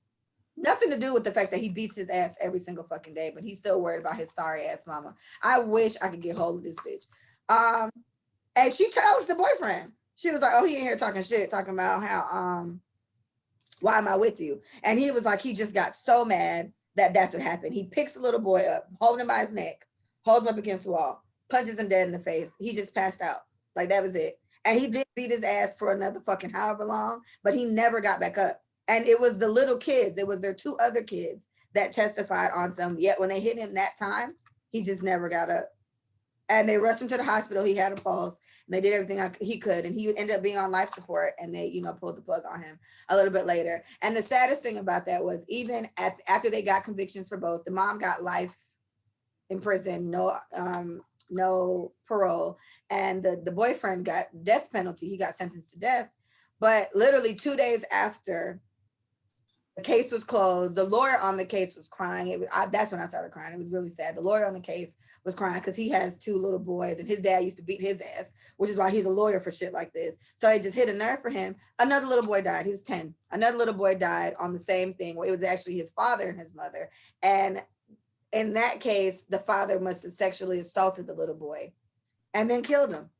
Nothing to do with the fact that he beats his ass every single fucking day, but he's still worried about his sorry ass mama. I wish I could get hold of this bitch. And she tells the boyfriend, she was like, oh, he in here talking shit, talking about how, why am I with you? And he was like, he just got so mad that that's what happened. He picks the little boy up, holding him by his neck, holds him up against the wall, punches him dead in the face. He just passed out. Like, that was it. And he did beat his ass for another fucking however long, but he never got back up. And it was the little kids, it was their two other kids that testified on them. Yet when they hit him that time, he just never got up. And they rushed him to the hospital. He had a pulse, and they did everything he could. And he ended up being on life support, and they, you know, pulled the plug on him a little bit later. And the saddest thing about that was, even after they got convictions for both, the mom got life in prison, no parole, and the boyfriend got death penalty. He got sentenced to death. But literally 2 days after the case was closed, the lawyer on the case was crying. That's when I started crying. It was really sad. The lawyer on the case was crying because he has two little boys, and his dad used to beat his ass, which is why he's a lawyer for shit like this. So it just hit a nerve for him. Another little boy died. He was 10. Another little boy died on the same thing, where it was actually his father and his mother. And in that case, the father must have sexually assaulted the little boy and then killed him.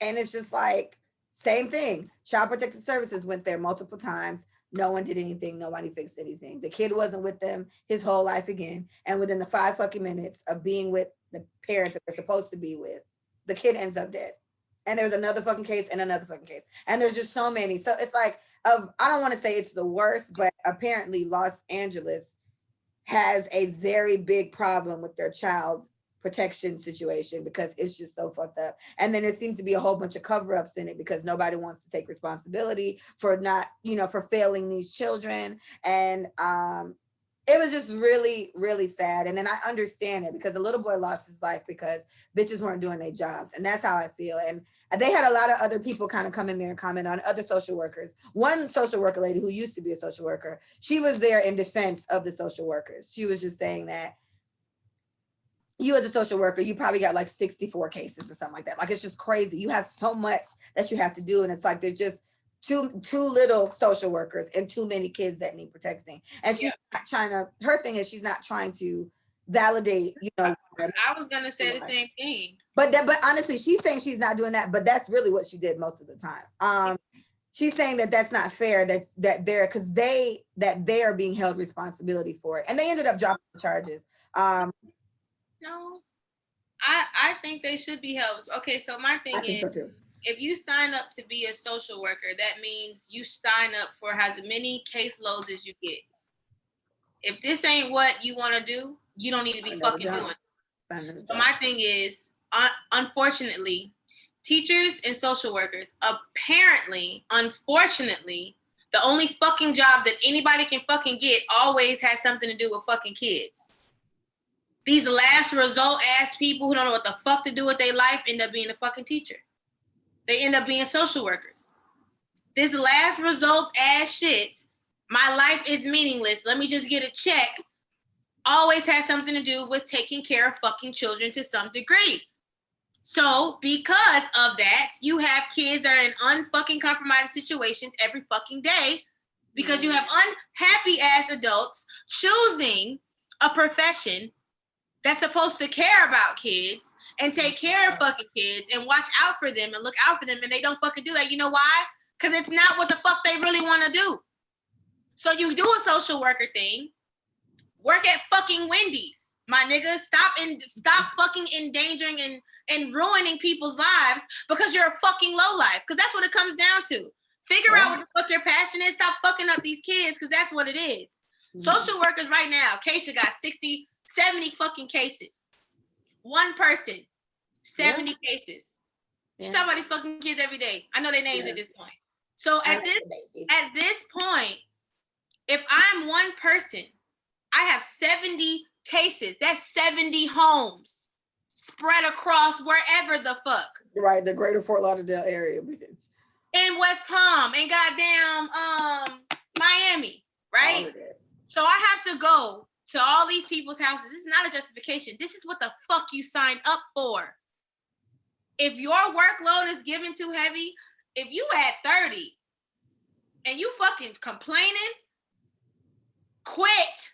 And it's just like, same thing. Child Protective Services went there multiple times. No one did anything. Nobody fixed anything. The kid wasn't with them his whole life again. And within the 5 fucking minutes of being with the parents that they're supposed to be with, the kid ends up dead. And there's another fucking case and another fucking case. And there's just so many. So it's like, I don't want to say it's the worst, but apparently Los Angeles has a very big problem with their child's protection situation, because it's just so fucked up. And then there seems to be a whole bunch of cover-ups in it because nobody wants to take responsibility for not, you know, for failing these children. And it was just really, really sad. And then I understand it, because the little boy lost his life because bitches weren't doing their jobs. And that's how I feel. And they had a lot of other people kind of come in there and comment on other social workers. One social worker lady who used to be a social worker, she was there in defense of the social workers. She was just saying that you as a social worker, you probably got like 64 cases or something like that. Like, it's just crazy. You have so much that you have to do. And it's like, there's just too little social workers and too many kids that need protecting. And she's not trying to, her thing is she's not trying to validate, you know. I was going to say the same thing. But honestly, she's saying she's not doing that, but that's really what she did most of the time. She's saying that that's not fair, that they are being held responsibility for it. And they ended up dropping the charges. No, I think they should be held. Okay, so my thing is, so if you sign up to be a social worker, that means you sign up for as many caseloads as you get. If this ain't what you want to do, you don't need to be fucking doing it. So my thing is, unfortunately, teachers and social workers, apparently, unfortunately, the only fucking job that anybody can fucking get always has something to do with fucking kids. These last result ass people who don't know what the fuck to do with their life end up being a fucking teacher. They end up being social workers. This last result ass shit, my life is meaningless, let me just get a check, always has something to do with taking care of fucking children to some degree. So because of that, you have kids that are in unfucking compromising situations every fucking day, because you have unhappy ass adults choosing a profession that's supposed to care about kids and take care of fucking kids and watch out for them and look out for them, and they don't fucking do that. You know why? Because it's not what the fuck they really want to do. So you do a social worker thing, work at fucking Wendy's, my nigga. Stop fucking endangering and ruining people's lives because you're a fucking lowlife. Because that's what it comes down to. Figure out what the fuck your passion is. Stop fucking up these kids, because that's what it is. Social workers right now, Keisha got 70 fucking cases. One person, 70 cases. She talk about these fucking kids every day. I know their names at this point. So at this point, if I'm one person, I have 70 cases. That's 70 homes spread across wherever the fuck. Right, the greater Fort Lauderdale area, bitch. In West Palm, and goddamn Miami, right? So I have to go to all these people's houses. This is not a justification. This is what the fuck you signed up for. If your workload is given too heavy, if you at 30 and you fucking complaining, quit.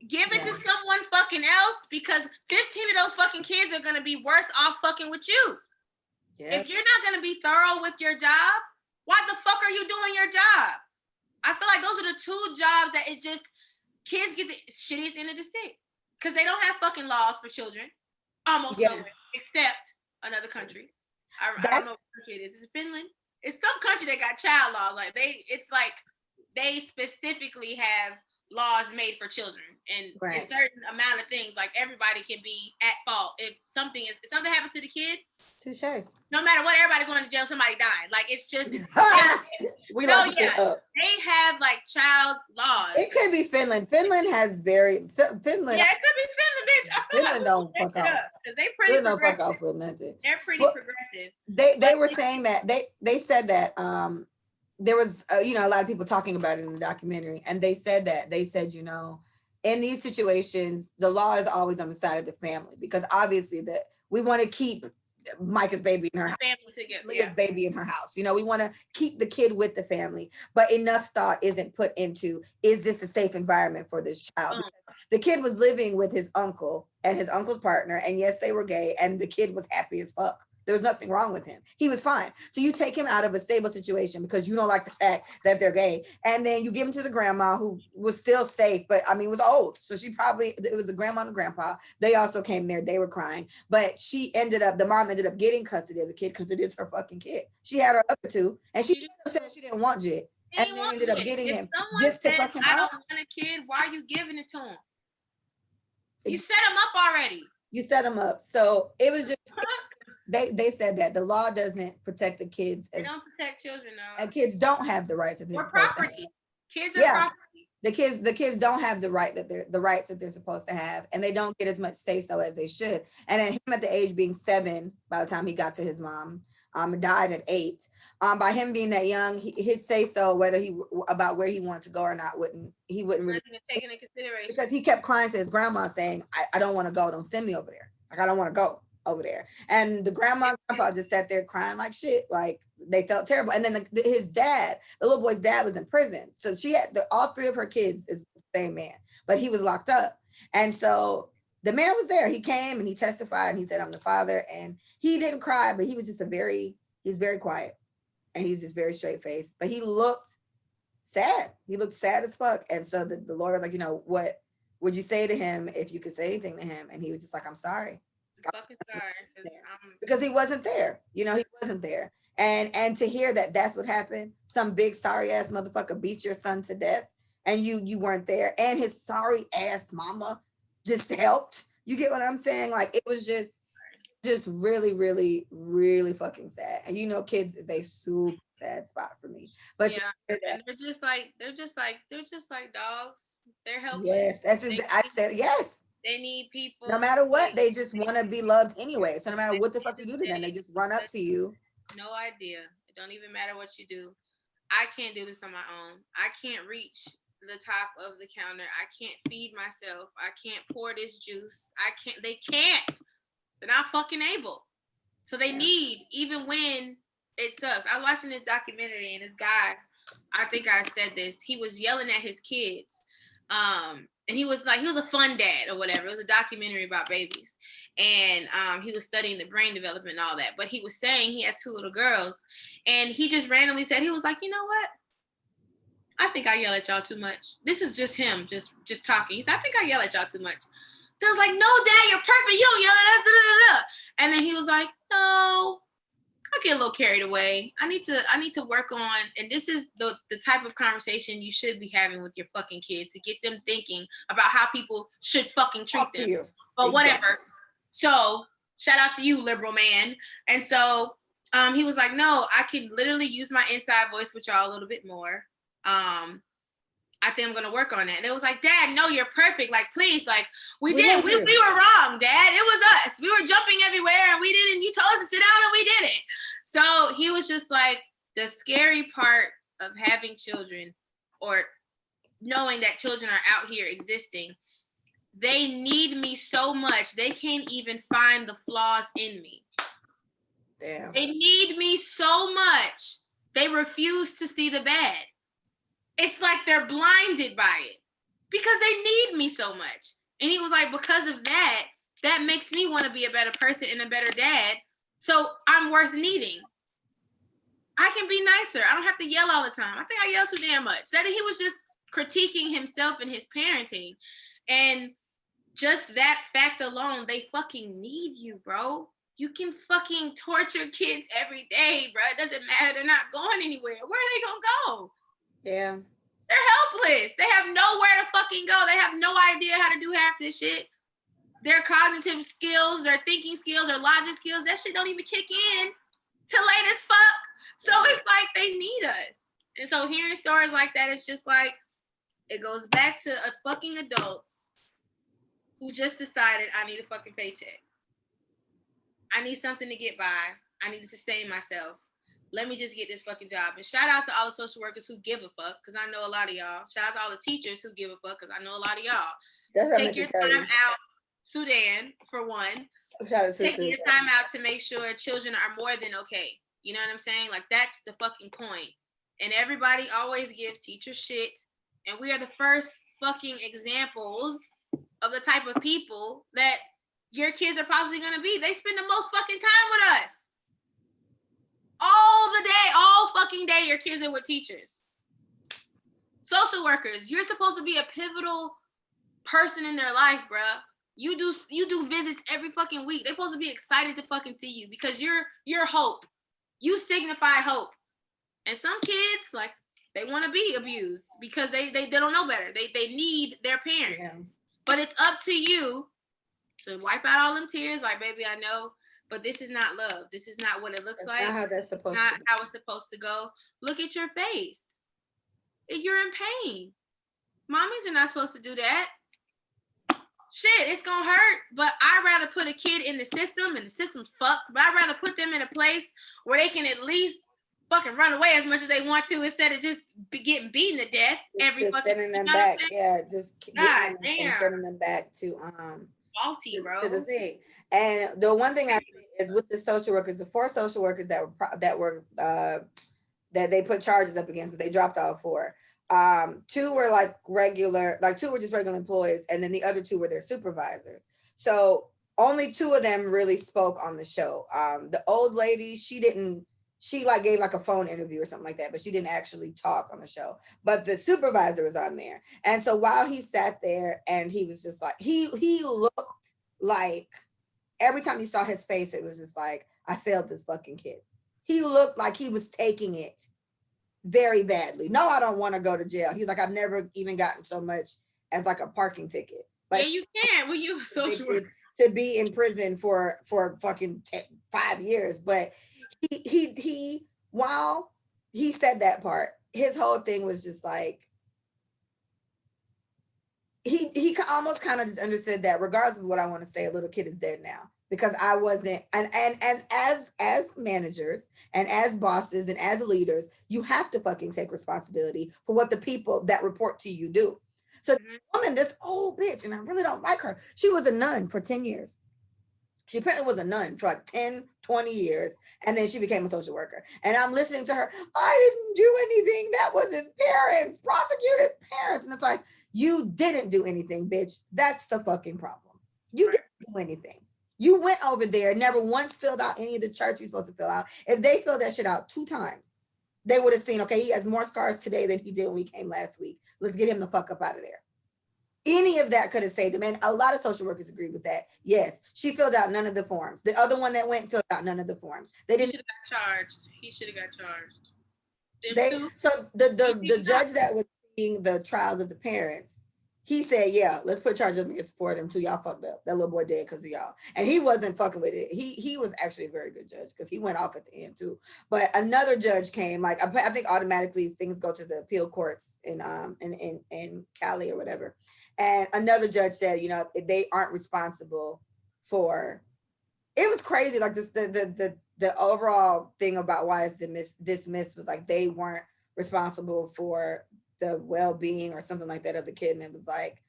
Give it to someone fucking else, because 15 of those fucking kids are going to be worse off fucking with you. Yep. If you're not going to be thorough with your job, why the fuck are you doing your job? I feel like those are the two jobs that is just, kids get the shittiest end of the stick. Because they don't have fucking laws for children. Almost nowhere, except another country. I don't know what country it is. It's Finland. It's some country that got child laws. Like they specifically have laws made for children, and a certain amount of things, like everybody can be at fault if something happens to the kid. Touché. No matter what, everybody going to jail, somebody died. Like, it's just we lock shit up. They have like child laws. It could be Finland. Finland has Finland. Yeah, it could be Finland, bitch. I feel Finland don't fuck off. They pretty don't fuck off with nothing. They're pretty progressive. They were saying that they said that there was a lot of people talking about it in the documentary, and they said in these situations the law is always on the side of the family, because obviously that we want to keep Micah's baby in her house, Leah's baby in her house. We want to keep the kid with the family, but enough thought isn't put into, is this a safe environment for this child? The kid was living with his uncle and his uncle's partner, and yes, they were gay, and the kid was happy as fuck. There was nothing wrong with him. He was fine. So you take him out of a stable situation because you don't like the fact that they're gay. And then you give him to the grandma, who was still safe, but was old. So it was the grandma and the grandpa. They also came there. They were crying. But the mom ended up getting custody of the kid because it is her fucking kid. She had her other two, and she said she didn't want Jit. And then ended up getting him just to fucking I don't want a kid. Why are you giving it to him? You set him up already. You set him up. So it was just... They said that the law doesn't protect the kids. They don't protect children, though. And kids don't have the rights that they're supposed to have. Kids are property. The kids don't have the rights that they're supposed to have, and they don't get as much say so as they should. And then him at the age being 7, by the time he got to his mom, died at 8. By him being that young, his say so about where he wanted to go or not wouldn't really take into consideration, because he kept crying to his grandma saying, I don't want to go. Don't send me over there. Like, I don't want to go over there. And the grandma and grandpa just sat there crying like shit. Like, they felt terrible. And then his dad, the little boy's dad, was in prison. So she had all 3 of her kids is the same man, but he was locked up. And so the man was there. He came and he testified and he said, I'm the father. And he didn't cry, but he was just he's very quiet. And he's just very straight faced. But he looked sad. He looked sad as fuck. And so the lawyer was like, what would you say to him if you could say anything to him? And he was just like, I'm sorry. Fucking sorry. Because he wasn't there. He wasn't there. And to hear that that's what happened, some big sorry ass motherfucker beat your son to death and you weren't there, and his sorry ass mama just helped. You get what I'm saying? Like, it was just really, really, really fucking sad. And kids is a super sad spot for me. But yeah, and they're just like dogs. They're helpless. Yes, I said yes. They need people. No matter what, they just want to be loved anyway. So no matter what the fuck you do to them, they just run up to you. No idea. It don't even matter what you do. I can't do this on my own. I can't reach the top of the counter. I can't feed myself. I can't pour this juice. They can't. They're not fucking able. So they need, even when it sucks. I was watching this documentary, and this guy, I think I said this, he was yelling at his kids. And he was a fun dad or whatever. It was a documentary about babies. And he was studying the brain development and all that. But he was saying he has 2 little girls. And he just randomly said, he was like, you know what? I think I yell at y'all too much. This is just him, just talking. He said, I think I yell at y'all too much. They was like, no, Dad, you're perfect. You don't yell at us. Da, da, da. And then he was like, no, I get a little carried away. I need to work on, and this is the type of conversation you should be having with your fucking kids to get them thinking about how people should fucking treat them. You. But whatever. So shout out to you, liberal man. And so he was like, no, I can literally use my inside voice with y'all a little bit more. I think I'm going to work on that. And it was like, Dad, no, you're perfect. Like, please, like, we were wrong, Dad. It was us. We were jumping everywhere and you told us to sit down and we didn't. So he was just like, the scary part of having children or knowing that children are out here existing, they need me so much they can't even find the flaws in me. Damn. They need me so much they refuse to see the bad. It's like they're blinded by it because they need me so much. And he was like, because of that, that makes me want to be a better person and a better dad. So I'm worth needing. I can be nicer. I don't have to yell all the time. I think I yell too damn much. That he was just critiquing himself and his parenting. And just that fact alone, they fucking need you, bro. You can fucking torture kids every day, bro. It doesn't matter. They're not going anywhere. Where are they gonna go? Yeah. They're helpless. They have nowhere to fucking go. They have no idea how to do half this shit. Their cognitive skills, their thinking skills, their logic skills, that shit don't even kick in till late as fuck. So it's like they need us. And so hearing stories like that, it's just like, it goes back to a fucking adults who just decided I need a fucking paycheck. I need something to get by. I need to sustain myself. Let me just get this fucking job. And shout out to all the social workers who give a fuck, because I know a lot of y'all. Shout out to all the teachers who give a fuck, because I know a lot of y'all. Take your time out, Sudan, for one. Taking your time out to make sure children are more than okay. You know what I'm saying? Like, that's the fucking point. And everybody always gives teachers shit. And we are the first fucking examples of the type of people that your kids are possibly going to be. They spend the most fucking time with us. All the day, all fucking day, your kids are with teachers. Social workers, you're supposed to be a pivotal person in their life, bruh. You do visits every fucking week. They're supposed to be excited to fucking see you because you're hope. You signify hope. And some kids, like, they want to be abused because they don't know better. They need their parents. Yeah. But it's up to you to wipe out all them tears. Like, baby, I know, but this is not love. This is not what it looks like. Not how that's supposed not to be. How it's supposed to go. Look at your face. You're in pain. Mommies are not supposed to do that. Shit, it's gonna hurt, but I'd rather put a kid in the system, and the system's fucked, but I'd rather put them in a place where they can at least fucking run away as much as they want to instead of just getting beaten to death every fucking sending them back. Yeah, just getting them and sending them back to faulty, bro. To the thing. And the one thing I see is with the social workers, the 4 social workers that they put charges up against, but they dropped all 4. 2 were like regular, like 2 were just regular employees, and then the other 2 were their supervisors. So only 2 of them really spoke on the show. The old lady, she like gave like a phone interview or something like that, but she didn't actually talk on the show. But the supervisor was on there. And so while he sat there and he was just like, he looked like, every time you saw his face, it was just like, I failed this fucking kid. He looked like he was taking it very badly. No, I don't want to go to jail. He's like, I've never even gotten so much as like a parking ticket. But yeah, you can't when you social worker. To be in prison for fucking 5 years. But he while he said that part, his whole thing was just like, he almost kind of just understood that regardless of what I want to say, a little kid is dead now. Because I wasn't, and as managers and as bosses and as leaders, you have to fucking take responsibility for what the people that report to you do. So the woman, this old bitch, and I really don't like her, she was a nun for 10 years. She apparently was a nun for like 10, 20 years, and then she became a social worker. And I'm listening to her, I didn't do anything. That was his parents, prosecute his parents. And it's like, you didn't do anything, bitch. That's the fucking problem. You didn't do anything. You went over there, never once filled out any of the charts you're supposed to fill out. If they filled that shit out 2 times, they would have seen, okay, he has more scars today than he did when he came last week. Let's get him the fuck up out of there. Any of that could have saved him. And a lot of social workers agreed with that. Yes, she filled out none of the forms. The other one that went filled out none of the forms. They didn't. He should have got charged. He should have got charged. So the judge that was seeing the trials of the parents, he said, yeah, let's put charges up against 4 of them too. Y'all fucked up. That little boy dead because of y'all. And he wasn't fucking with it. He was actually a very good judge because he went off at the end too. But another judge came, like I think automatically things go to the appeal courts in Cali or whatever. And another judge said, you know, they aren't responsible for, it was crazy. Like this, the overall thing about why it's dismissed was like they weren't responsible for the well-being or something like that of the kid, and it was like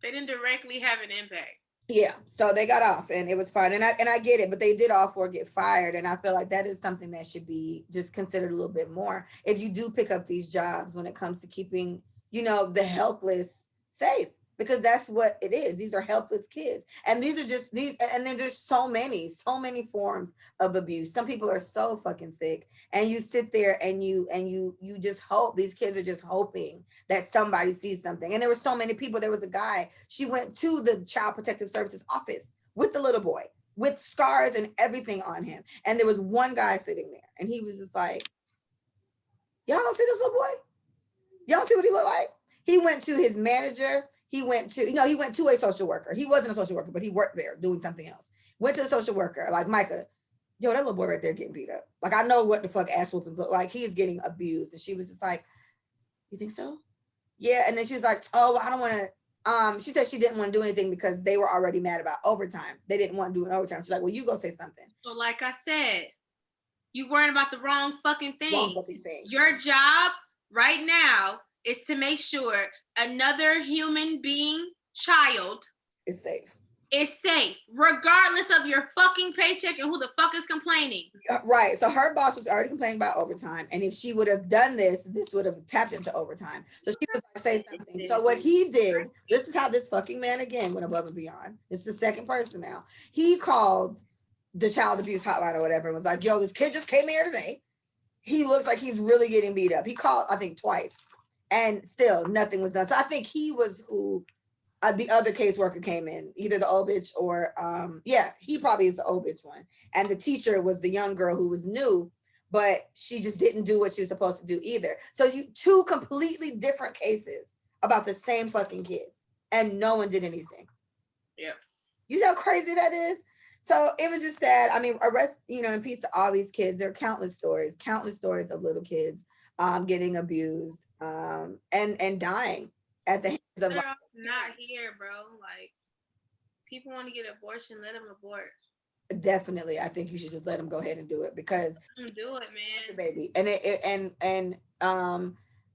they didn't directly have an impact. Yeah, so they got off and it was fine, and I get it, but they did all four get fired, and I feel like that is something that should be just considered a little bit more if you do pick up these jobs when it comes to keeping, the helpless safe, because that's what it is. These are helpless kids, and these are just these, and then there's so many forms of abuse. Some people are so fucking sick, and you sit there and you just hope. These kids are just hoping that somebody sees something. And there were so many people. There was a guy, she went to the Child Protective Services office with the little boy with scars and everything on him, and there was one guy sitting there, and he was just like, y'all don't see this little boy? Y'all see what he looked like? He went to his manager. He went to a social worker. He wasn't a social worker, but he worked there doing something else. Went to the social worker, like, Micah, yo, that little boy right there getting beat up. Like, I know what the fuck ass whoopings look like. He is getting abused. And she was just like, you think so? Yeah. And then she was like, oh, I don't want to. She said she didn't want to do anything because they were already mad about overtime. They didn't want to do an overtime. She's like, well, you go say something. So like I said, you worrying about the wrong fucking thing. Wrong fucking thing. Your job right now is to make sure another human being, child, is safe. Is safe, regardless of your fucking paycheck and who the fuck is complaining. Right. So her boss was already complaining about overtime. And if she would have done this would have tapped into overtime. So she was like, say something. So what he did, this is how this fucking man again went above and beyond. It's the second person now. He called the child abuse hotline or whatever and was like, yo, this kid just came here today. He looks like he's really getting beat up. He called, I think, twice. And still nothing was done. So I think he was who the other caseworker came in, either the old bitch or, he probably is the old bitch one. And the teacher was the young girl who was new, but she just didn't do what she was supposed to do either. So two completely different cases about the same fucking kid, and no one did anything. Yeah. You see how crazy that is? So it was just sad. I mean, arrest, in peace to all these kids. There are countless stories of little kids getting abused and dying at the hands of not here, bro. Like, people want to get abortion, let them abort. Definitely, I think you should just let them go ahead and do it, because do it, man. The baby, and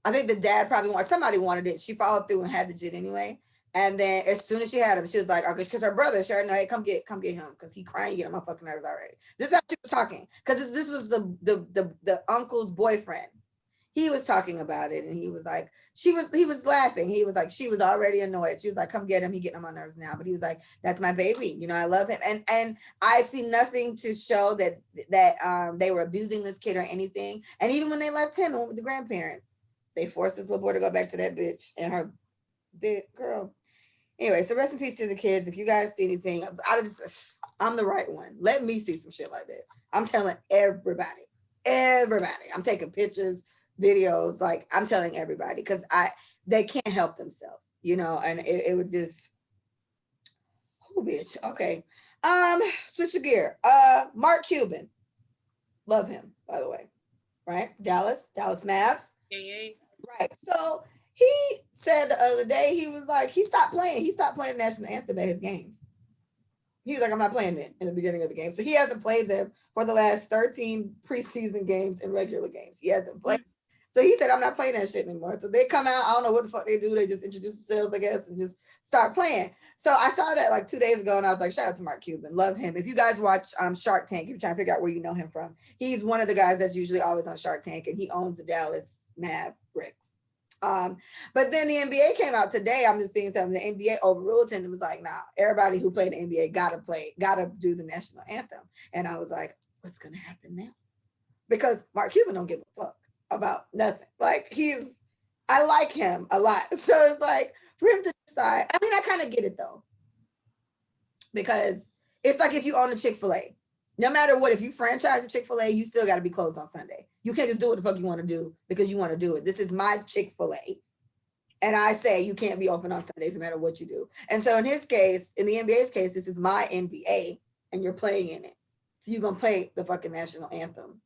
I think the dad probably somebody wanted it. She followed through and had the jit anyway. And then as soon as she had him, she was like, okay, because her brother, she already know, hey, come get him, because he crying, you get on my fucking nerves already. This is how she was talking, because this was the uncle's boyfriend. He was talking about it, and he was like, he was laughing. He was like, she was already annoyed. She was like, come get him. He getting on my nerves now. But he was like, that's my baby. I love him. And I see nothing to show that they were abusing this kid or anything. And even when they left him and went with the grandparents, they forced this little boy to go back to that bitch and her big girl. Anyway, so rest in peace to the kids. If you guys see anything out of this, I'm the right one. Let me see some shit like that. I'm telling everybody. I'm taking pictures, videos, like I'm telling everybody, because they can't help themselves, and it would just, oh bitch. Okay. Switch of gear. Mark Cuban. Love him, by the way. Right? Dallas Mavs. Yeah. Right. So he said the other day, he was like, he stopped playing the national anthem at his games. He was like, I'm not playing it in the beginning of the game. So he hasn't played them for the last 13 preseason games and regular games. He hasn't played. So he said, I'm not playing that shit anymore. So they come out, I don't know what the fuck they do. They just introduce themselves, I guess, and just start playing. So I saw that like 2 days ago, and I was like, shout out to Mark Cuban. Love him. If you guys watch Shark Tank, if you're trying to figure out where you know him from, he's one of the guys that's usually always on Shark Tank, and he owns the Dallas Mavericks. But then the NBA came out today. I'm just seeing something. The NBA overruled and it was like, nah, everybody who played the NBA gotta do the national anthem. And I was like, what's gonna happen now? Because Mark Cuban don't give a fuck about nothing. Like I like him a lot. So it's like for him to decide. I mean, I kind of get it though, because it's like if you own a Chick-fil-A, no matter what, if you franchise a Chick-fil-A, you still got to be closed on Sunday. You can't just do what the fuck you want to do because you want to do it. This is my Chick-fil-A. And I say you can't be open on Sundays no matter what you do. And so in his case, in the NBA's case, this is my NBA and you're playing in it. So you're going to play the fucking national anthem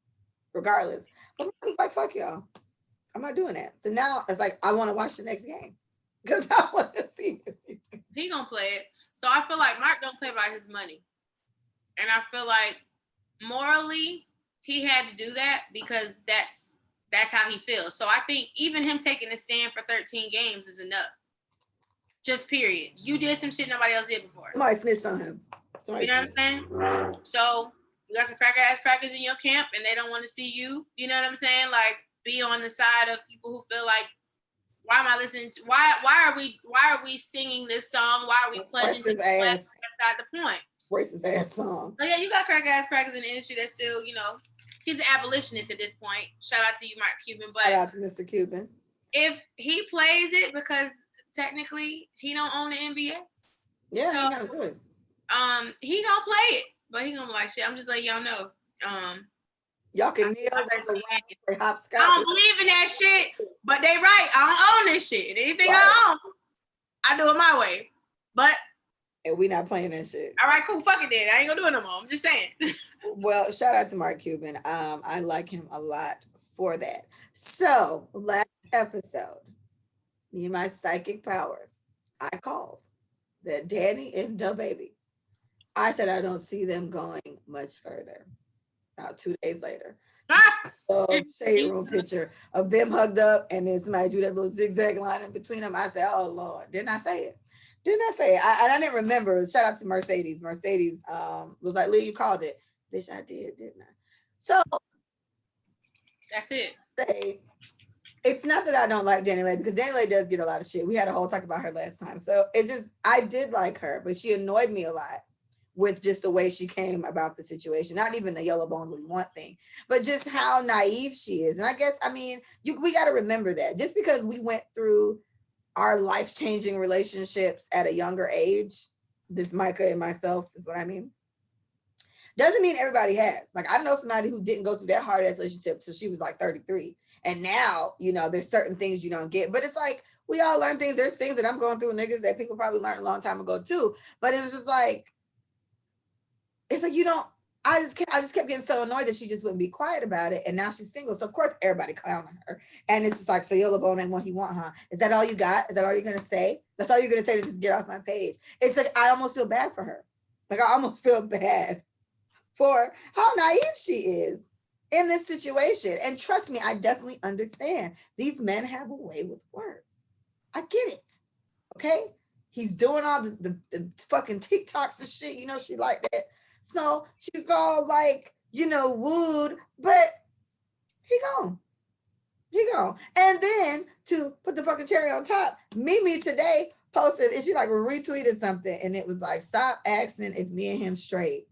regardless. But it's like, fuck y'all. I'm not doing that. So now it's like, I want to watch the next game because I want to see it. He going to play it. So I feel like Mark don't play by his money. And I feel like morally, he had to do that because that's that's how he feels. So I think even him taking a stand for 13 games is enough. Just period. You did some shit nobody else did before. Somebody snitched on him. You know what I'm saying? So you got some cracker-ass crackers in your camp and they don't want to see you. You know what I'm saying? Like, be on the side of people who feel like, why am I listening to, why are we singing this song? Why are we pledging this? That's not the point. Racist ass song. Oh yeah, you got cracker-ass crackers in the industry that still, you know, he's an abolitionist at this point. Shout out to you, Mark Cuban. But shout out to Mr. Cuban. If he plays it, because technically he don't own the NBA. Yeah, so, he got a choice. He gonna play it, but he gonna be like, shit, I'm just letting y'all know. Y'all can kneel on the round, hopscotch. I don't believe in that shit, but they right. I don't own this shit. Anything I own, I do it my way. But and we not playing that shit. All right, cool. Fuck it then. I ain't gonna do it no more. I'm just saying. Well, shout out to Mark Cuban. I like him a lot for that. So last episode, me and my psychic powers, I called that Dani and Da Baby. I said I don't see them going much further. About 2 days later, shade room picture of them hugged up, and then somebody drew that little zigzag line in between them. I said, "Oh Lord, didn't I say it? Didn't I say it?" I didn't remember. Shout out to Mercedes. Mercedes was like, "Lee, you called it." Bitch, I did, didn't I? So that's it. Say it's not that I don't like Dani Lay, because Dani Lay does get a lot of shit. We had a whole talk about her last time. So it just, I did like her, but she annoyed me a lot with just the way she came about the situation. Not even the yellow bone we want thing, but just how naive she is. And I guess, I mean, we got to remember that just because we went through our life-changing relationships at a younger age, this Micah and myself is what I mean, doesn't mean everybody has. Like, I know somebody who didn't go through that hard ass relationship till she was like 33. And now, you know, there's certain things you don't get. But it's like, we all learn things. There's things that I'm going through, niggas, that people probably learned a long time ago too. But it was just like, it's like, you don't, I just kept getting so annoyed that she just wouldn't be quiet about it. And now she's single. So of course everybody clowning her. And it's just like, so yellow bone ain't what he want, huh? Is that all you got? Is that all you're gonna say? That's all you're gonna say to just get off my page. It's like, I almost feel bad for her. Like, I almost feel bad for how naive she is in this situation. And trust me, I definitely understand. These men have a way with words. I get it. Okay? He's doing all the fucking TikToks and shit. You know, she like that. So she's all like, you know, wooed, but he gone. He gone. And then to put the fucking cherry on top, Mimi today posted, and she like retweeted something, and it was like, stop asking if me and him straight.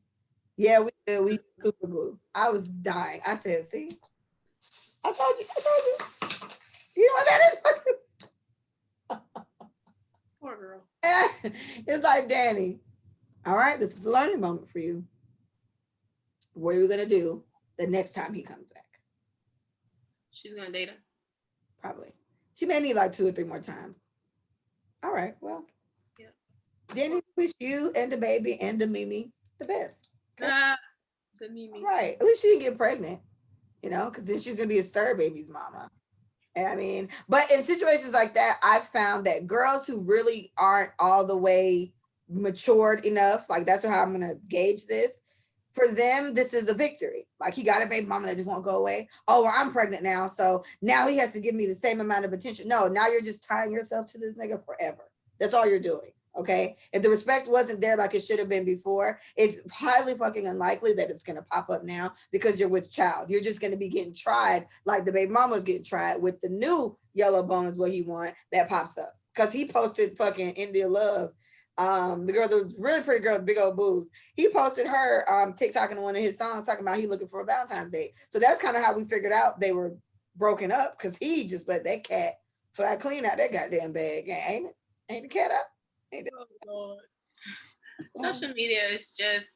Yeah, we did. We super glue. I was dying. I said, see, I told you. You know what that is? Poor girl. It's like, Dani, all right, this is a learning moment for you. What are we going to do the next time he comes back? She's going to date him? Probably. She may need like 2 or 3 more times. All right, well. Yeah. Dani, wish you and the baby and the Mimi the best. Okay? The Mimi. Right. At least she didn't get pregnant, you know, because then she's going to be his third baby's mama. And I mean, but in situations like that, I've found that girls who really aren't all the way matured enough, like that's how I'm going to gauge this. For them, this is a victory. Like, he got a baby mama that just won't go away. Oh, well, I'm pregnant now, so now he has to give me the same amount of attention. No, now you're just tying yourself to this nigga forever. That's all you're doing, okay? If the respect wasn't there like it should have been before, it's highly fucking unlikely that it's going to pop up now because you're with child. You're just going to be getting tried like the baby mama was getting tried with the new yellow bone is what he want that pops up. Because he posted fucking India Love. The girl, the really pretty girl with big old boobs, he posted her TikTok in one of his songs talking about he looking for a Valentine's date. So that's kind of how we figured out they were broken up, because he just let that cat fly clean out that goddamn bag. Ain't it? Ain't the cat up? Ain't it? Oh, God. Social media is just,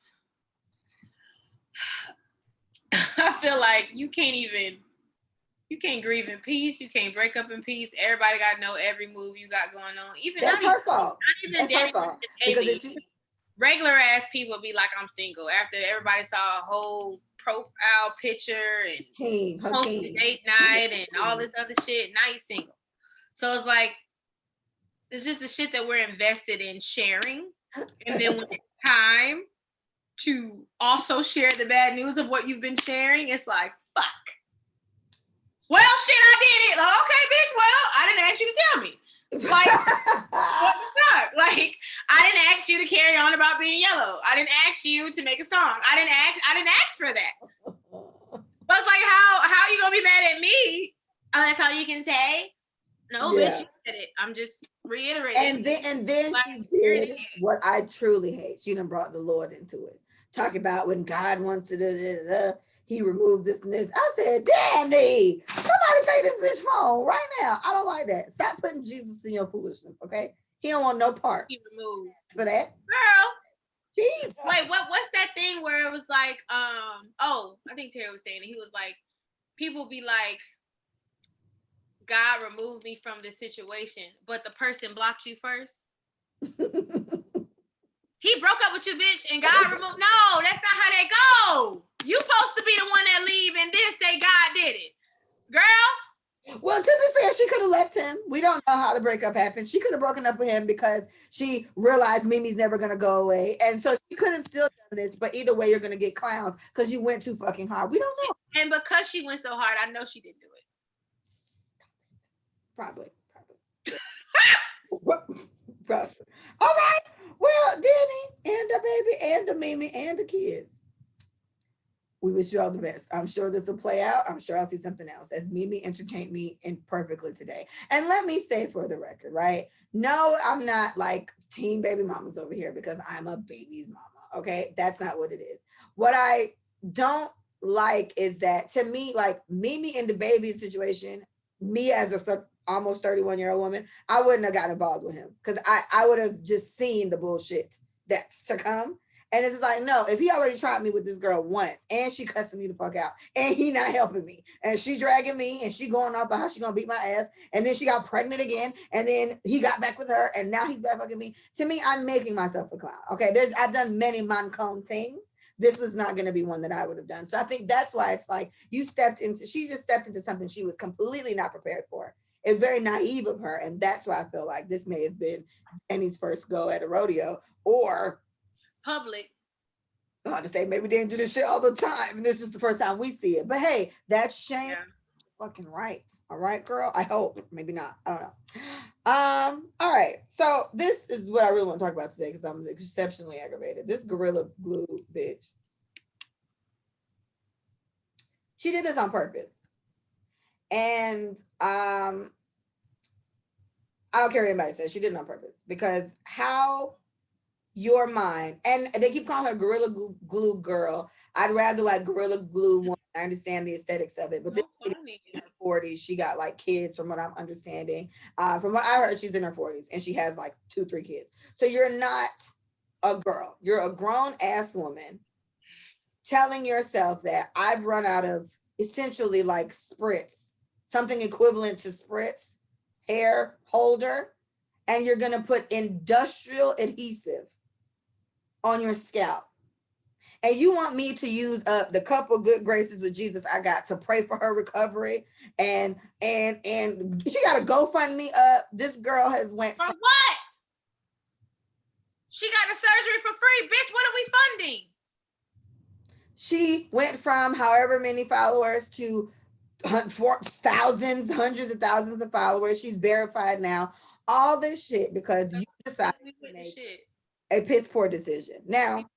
I feel like you can't grieve in peace. You can't break up in peace. Everybody got to know every move you got going on. Even that's her fault. That's her fault. Because regular ass people be like, I'm single, after everybody saw a whole profile picture and posted date night and all this other shit. Now you single. So it's like, it's just the shit that we're invested in sharing. And then when it's time to also share the bad news of what you've been sharing, it's like, fuck. Well, shit, I did it. Like, okay, bitch. Well, I didn't ask you to tell me. Like, what the fuck? Like, I didn't ask you to carry on about being yellow. I didn't ask you to make a song. I didn't ask for that. But it's like, how you gonna be mad at me? Oh, that's all you can say? No, bitch, you said it. I'm just reiterating. And then she did what I truly hate. She done brought the Lord into it. Talking about when God wants to he removed this and this. I said, Danny, somebody take this bitch phone right now. I don't like that. Stop putting Jesus in your foolishness, okay? He don't want no part. He removed for that. Girl. Jesus. Wait, what's that thing where it was like, I think Terry was saying it. He was like, people be like, God removed me from this situation, but the person blocked you first. He broke up with you, bitch, and God removed. No, that's not how that go. You supposed to be the one that leave and then say God did it, girl. Well, to be fair, she could have left him. We don't know how the breakup happened. She could have broken up with him because she realized Mimi's never gonna go away, and so she could have still done this. But either way, you're gonna get clowns because you went too fucking hard. We don't know. And because she went so hard, I know she didn't do it. Probably. Probably. All right. Well, Danny and the baby and the Mimi and the kids. We wish you all the best. I'm sure this will play out. I'm sure I'll see something else as Mimi entertained me perfectly today. And let me say for the record, right? No, I'm not like team baby mamas over here because I'm a baby's mama. Okay. That's not what it is. What I don't like is that to me, like Mimi in the baby situation, me as a almost 31-year-old woman, I wouldn't have gotten involved with him because I would have just seen the bullshit that's to come. And it's like, no, if he already tried me with this girl once and she cussing me the fuck out and he not helping me and she dragging me and she going off about how she gonna beat my ass and then she got pregnant again and then he got back with her and now he's back fucking me. To me, I'm making myself a clown. Okay, I've done many Moncone things. This was not going to be one that I would have done. So I think that's why it's like she just stepped into something she was completely not prepared for. It's very naive of her. And that's why I feel like this may have been Annie's first go at a rodeo or public. I want to say maybe they didn't do this shit all the time. And this is the first time we see it. But hey, that's Shane. Yeah. Fucking right. All right, girl. I hope. Maybe not. I don't know. All right. So this is what I really want to talk about today because I'm exceptionally aggravated. This Gorilla Glue bitch. She did this on purpose. And I don't care what anybody says. She did it on purpose because how your mind, and they keep calling her Gorilla Glue girl. I'd rather like Gorilla Glue one. I understand the aesthetics of it, but this lady in her 40s, she got like kids from what I'm understanding. From what I heard, she's in her 40s and she has like 2-3 kids. So you're not a girl. You're a grown ass woman telling yourself that I've run out of essentially like spritz, something equivalent to spritz, hair holder, and you're going to put industrial adhesive on your scalp. And you want me to use up the couple good graces with Jesus I got to pray for her recovery. And she got a GoFundMe up. This girl has went for what? She got the surgery for free. Bitch, what are we funding? She went from however many followers to thousands, hundreds of thousands of followers. She's verified now. All this shit because you decided to make a piss poor decision. Now,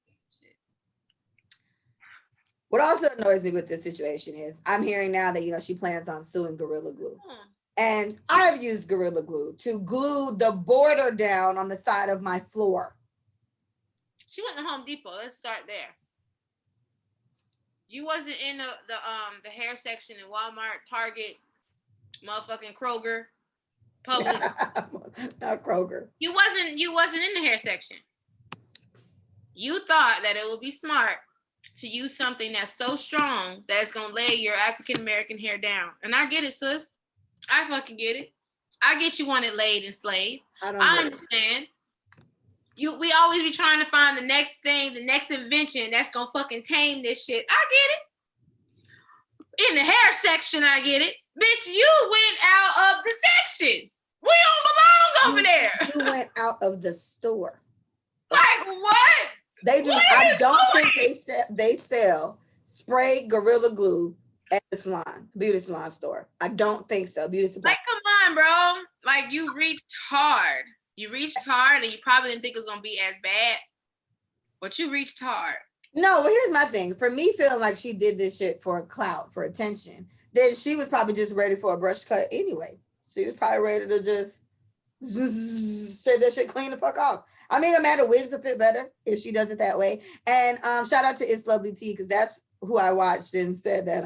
what also annoys me with this situation is I'm hearing now that, she plans on suing Gorilla Glue. And I've used Gorilla Glue to glue the border down on the side of my floor. She went to Home Depot. Let's start there. You wasn't in the hair section in Walmart, Target, motherfucking Kroger, Publix. Not Kroger. You wasn't in the hair section. You thought that it would be smart to use something that's so strong that it's gonna lay your African American hair down. And I get it, sis. I fucking get it. I get you want it laid and slayed. I understand. We always be trying to find the next thing, the next invention that's gonna fucking tame this shit. I get it. In the hair section, I get it. Bitch, you went out of the section. We don't belong over there. You went out of the store. Like what? They do. I don't think they sell spray Gorilla Glue at the salon, beauty salon store. I don't think so. Beauty supply. Like, come on, bro. Like, you reached hard. You reached hard, and you probably didn't think it was gonna be as bad, but you reached hard. No, well, here's my thing. For me, feeling like she did this shit for clout, for attention, then she was probably just ready for a brush cut anyway. She was probably ready to just shave that shit clean the fuck off. I mean, no matter wigs will fit better if she does it that way. And shout out to It's Lovely T, because that's who I watched and said that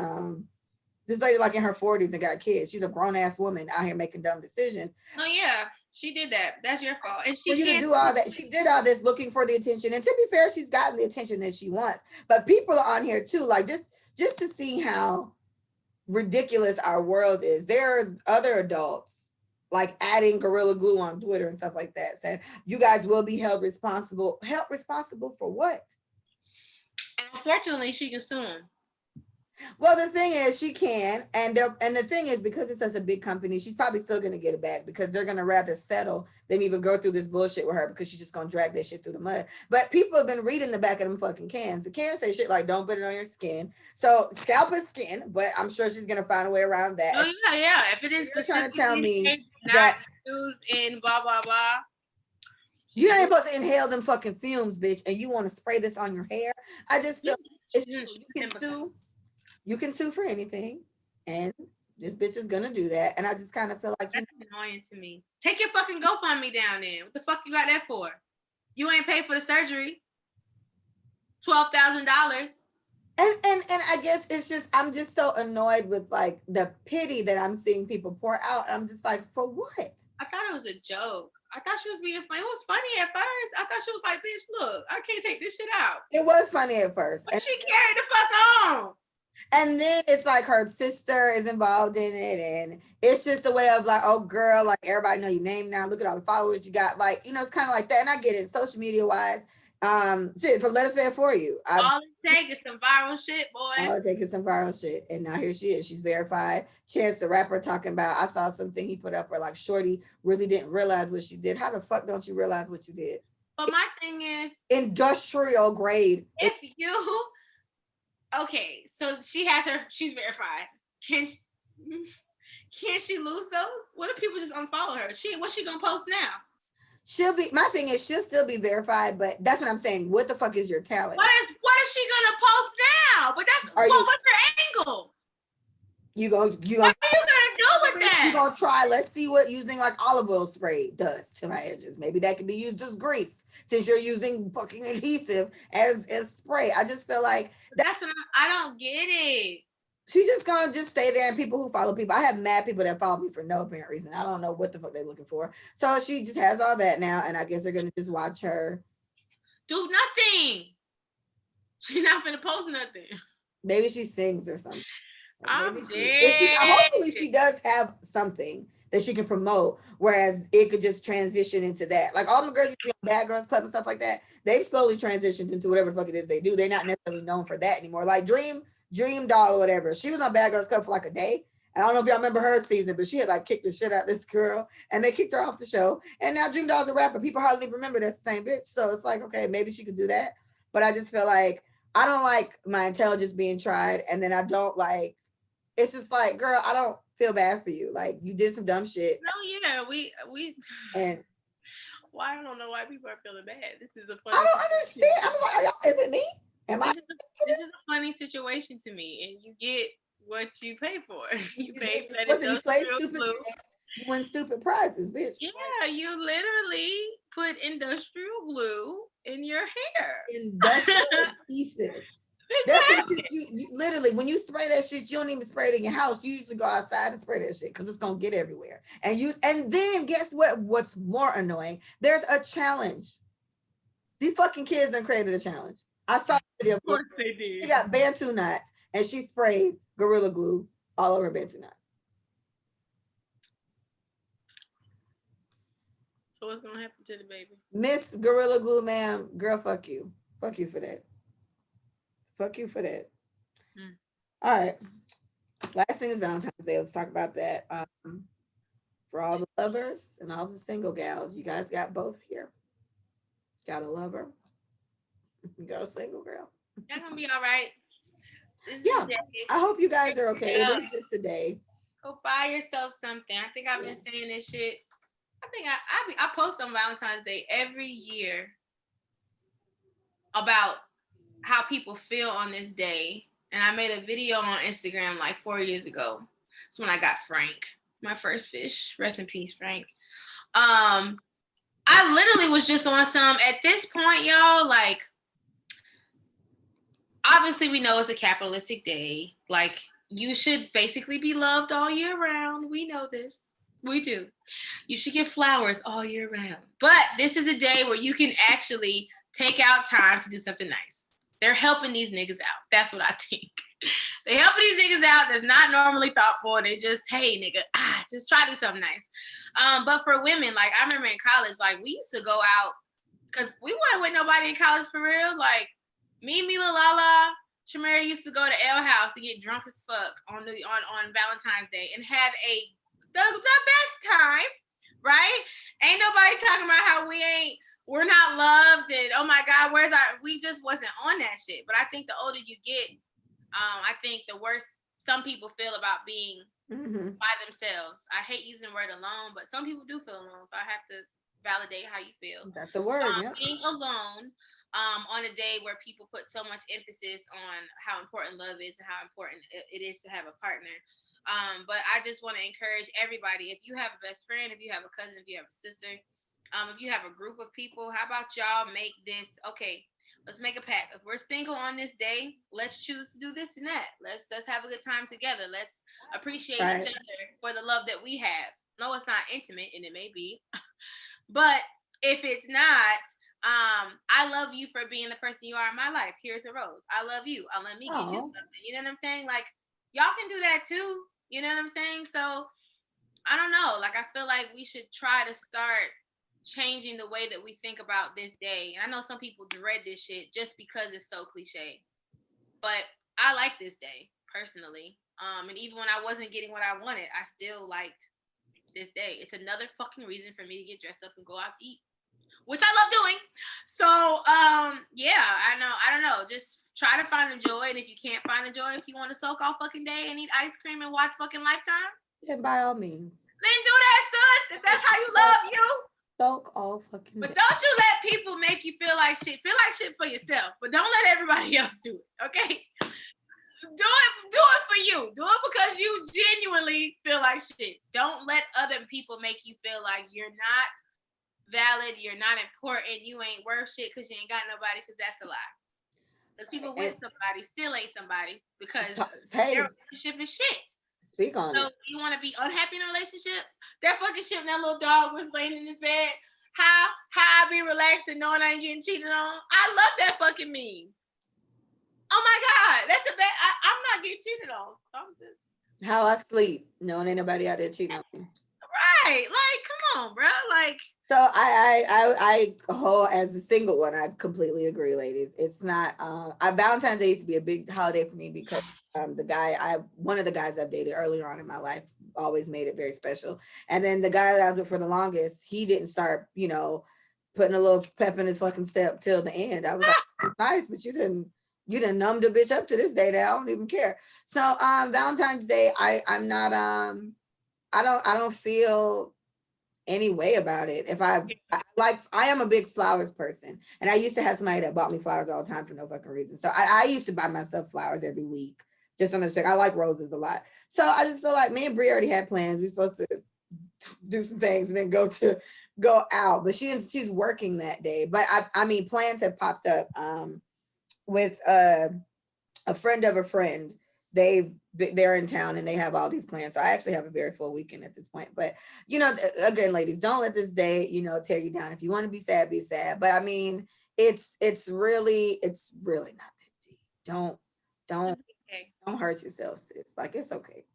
this lady like in her 40s and got kids. She's a grown ass woman out here making dumb decisions. Oh yeah, she did that. That's your fault. And For you to do all that, she did all this looking for the attention. And to be fair, she's gotten the attention that she wants. But people are on here too, like just to see how ridiculous our world is. There are other adults like adding Gorilla Glue on Twitter and stuff like that, saying you guys will be held responsible. Held responsible for what? And unfortunately, she can sue him. Well, the thing is, she can, and the thing is, because it's such a big company, she's probably still gonna get it back because they're gonna rather settle than even go through this bullshit with her because she's just gonna drag that shit through the mud. But people have been reading the back of them fucking cans. The cans say shit like "Don't put it on your skin." So scalp is skin, but I'm sure she's gonna find a way around that. Oh yeah. If it is, you're trying to tell me that used in blah blah blah. You ain't supposed to inhale them fucking fumes, bitch, and you want to spray this on your hair. I just feel it's true. You can sue. You can sue for anything, and this bitch is gonna do that. And I just kind of feel like that's annoying to me. Take your fucking GoFundMe down there. What the fuck you got that for? You ain't paid for the surgery. $12,000. And I guess it's just I'm just so annoyed with like the pity that I'm seeing people pour out. I'm just like, for what? I thought it was a joke. I thought she was being funny. It was funny at first. I thought she was like, bitch, look, I can't take this shit out. It was funny at first. But she carried the fuck on. And then it's like her sister is involved in it, and it's just a way of like, oh girl, like everybody know your name now. Look at all the followers you got. Like, you know, it's kind of like that. And I get it, social media wise. Shit, let us say it for you. All it takes is some viral shit, boy. All it takes is some viral shit. And now here she is. She's verified. Chance the Rapper talking about, I saw something he put up where like Shorty really didn't realize what she did. How the fuck don't you realize what you did? But my thing is industrial grade. If you okay, so she's verified. Can she lose those? What if people just unfollow her? What's she gonna post now? My thing is she'll still be verified, but that's what I'm saying. What the fuck is your talent? What is she gonna post now? But that's what's her angle? What are you gonna do with that? You gonna try, let's see what using like olive oil spray does to my edges. Maybe that can be used as grease since you're using fucking adhesive as spray. I just feel like that's what I don't get it. She's just gonna just stay there, and people who follow people. I have mad people that follow me for no apparent reason. I don't know what the fuck they're looking for. So she just has all that now, and I guess they're gonna just watch her do nothing. She's not gonna post nothing. Maybe she sings or something. Hopefully she does have something that she can promote, whereas it could just transition into that. Like all the girls you see on Bad Girls Club and stuff like that, they've slowly transitioned into whatever the fuck it is they do. They're not necessarily known for that anymore. Like Dream Doll or whatever. She was on Bad Girls Club for like a day. And I don't know if y'all remember her season, but she had like kicked the shit out of this girl, and they kicked her off the show. And now Dream Doll's a rapper. People hardly remember that's the same bitch. So it's like, okay, maybe she could do that. But I just feel like I don't like my intelligence being tried, and then I don't like. It's just like, girl, I don't feel bad for you. Like you did some dumb shit. No, yeah, we and why I don't know why people are feeling bad. This is a funny. I don't understand. I'm like, is it me? This is a funny situation to me, and you get what you pay for. You pay for that. You play stupid games, you win stupid prizes, bitch. Yeah, you literally put industrial glue in your hair. Industrial adhesive. That's the shit you literally, when you spray that shit, you don't even spray it in your house. You usually go outside and spray that shit because it's gonna get everywhere. And then guess what? What's more annoying? There's a challenge. These fucking kids done created a challenge. I saw a video. Of course they did. She got Bantu knots and she sprayed Gorilla Glue all over Bantu knots. So what's gonna happen to the baby? Miss Gorilla Glue, ma'am, girl, fuck you. Fuck you for that. Fuck you for that. All right. Last thing is Valentine's Day. Let's talk about that. For all the lovers and all the single gals, you guys got both here. Got a lover. You got a single girl. Y'all gonna be all right. This is Yeah, the day. I hope you guys are okay. It Yeah. is just a day. Go buy yourself something. I think I've been saying this shit. I think I post on Valentine's Day every year about how people feel on this day. And I made a video on Instagram like 4 years ago. That's when I got Frank, my first fish. Rest in peace, Frank. I literally was just on some, at this point, y'all, like, obviously we know it's a capitalistic day. Like, you should basically be loved all year round. We know this. We do. You should get flowers all year round. But this is a day where you can actually take out time to do something nice. They're helping these niggas out. That's what I think. They helping these niggas out that's not normally thoughtful. And they just, hey, nigga, just try to do something nice. But for women, like, I remember in college, like, we used to go out because we weren't with nobody in college for real. Like, me, Mila, Lala, Shamara used to go to L House to get drunk as fuck on Valentine's Day and have the best time, right? Ain't nobody talking about how we're not loved and oh my God, we just wasn't on that shit. But I think the older you get, I think the worse some people feel about being by themselves. I hate using the word alone, but some people do feel alone. So I have to validate how you feel. That's a word, yeah. Being alone on a day where people put so much emphasis on how important love is and how important it is to have a partner. But I just want to encourage everybody, if you have a best friend, if you have a cousin, if you have a sister, if you have a group of people, how about y'all make this, okay, let's make a pact. If we're single on this day, let's choose to do this and that. Let's have a good time together. Let's appreciate each other for the love that we have. No, it's not intimate, and it may be. But if it's not, I love you for being the person you are in my life. Here's a rose. I love you. I'll let me get you something. You know what I'm saying? Like, y'all can do that too. You know what I'm saying? So, I don't know. Like, I feel like we should try to start changing the way that we think about this day. And I know some people dread this shit just because it's so cliche. But I like this day, personally. And even when I wasn't getting what I wanted, I still liked this day. It's another fucking reason for me to get dressed up and go out to eat, which I love doing. So, yeah, I don't know. Just try to find the joy. And if you can't find the joy, if you want to soak all fucking day and eat ice cream and watch fucking Lifetime, then by all means. Then do that, sis. If that's how you love you. Soak all fucking But day. don't you let people make you feel like shit. Feel like shit for yourself. But don't let everybody else do it, okay? Do it for you. Do it because you genuinely feel like shit. Don't let other people make you feel like you're not valid, you're not important, you ain't worth shit because you ain't got nobody, because that's a lie. Because people with somebody still ain't somebody because their relationship is shit. Speak on it. So you want to be unhappy in a relationship? That fucking shit when that little dog was laying in his bed. How I be relaxed and knowing I ain't getting cheated on? I love that fucking meme. Oh my God, that's the best. I'm not getting cheated on. How I sleep knowing ain't nobody out there cheating on me. Right, like, come on, bro. Like, so I as the single one, I completely agree, ladies. It's not. Valentine's Day used to be a big holiday for me because one of the guys I've dated earlier on in my life always made it very special. And then the guy that I was with for the longest, he didn't start, putting a little pep in his fucking step till the end. I was like, it's nice, but you didn't numb the bitch up to this day that I don't even care. So Valentine's Day, I'm not I don't feel any way about it. If I am a big flowers person, and I used to have somebody that bought me flowers all the time for no fucking reason. So I used to buy myself flowers every week just on the check. I like roses a lot. So I just feel like me and Brie already had plans. We're supposed to do some things and then go out, but she's working that day. But I mean, plans have popped up with a friend of a friend. They're in town and they have all these plans. So I actually have a very full weekend at this point. But again, ladies, don't let this day, tear you down. If you want to be sad, be sad. But I mean, it's really not that deep. Don't hurt yourself, sis. Like, it's okay.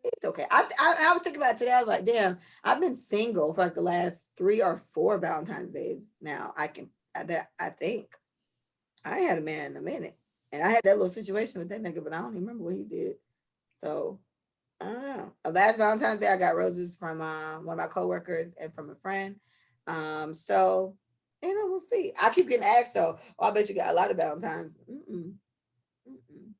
It's okay. I was thinking about it today. I was like, damn, I've been single for like the last 3 or 4 Valentine's days now. I think I ain't had a man in a minute. And I had that little situation with that nigga, but I don't even remember what he did. So I don't know. Last Valentine's Day, I got roses from one of my coworkers and from a friend. So we'll see. I keep getting asked though. Oh, I bet you got a lot of Valentines.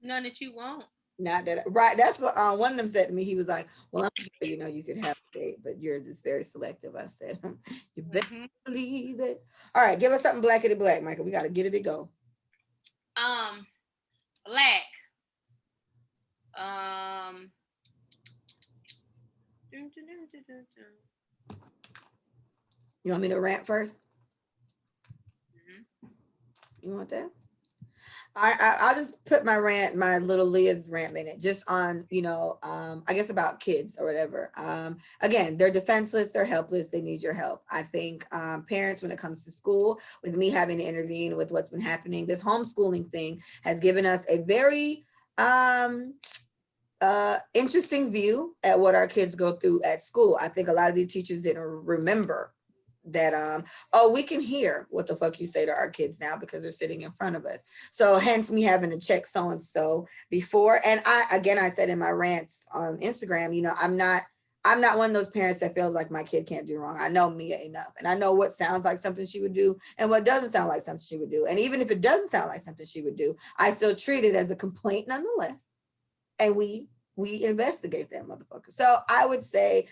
None that you won't. Not that right. That's what one of them said to me. He was like, "Well, I'm sure you could have a date, but you're just very selective." I said, "You better Mm-hmm. believe it." All right, give us something blackety black, Michael. We got to get it to go. Black. Um. You want me to rant first? Mm-hmm. You want that? I'll just put my rant, my little Leah's rant minute, just on, I guess about kids or whatever. Again, they're defenseless, they're helpless, they need your help. I think parents, when it comes to school, with me having to intervene with what's been happening, this homeschooling thing has given us a very interesting view at what our kids go through at school. I think a lot of these teachers didn't remember that we can hear what the fuck you say to our kids now because they're sitting in front of us. So hence me having to check so and so before. And I said in my rants on Instagram, I'm not one of those parents that feels like my kid can't do wrong. I know Mia enough, and I know what sounds like something she would do and what doesn't sound like something she would do. And even if it doesn't sound like something she would do, I still treat it as a complaint nonetheless, and we investigate that motherfucker. So I would say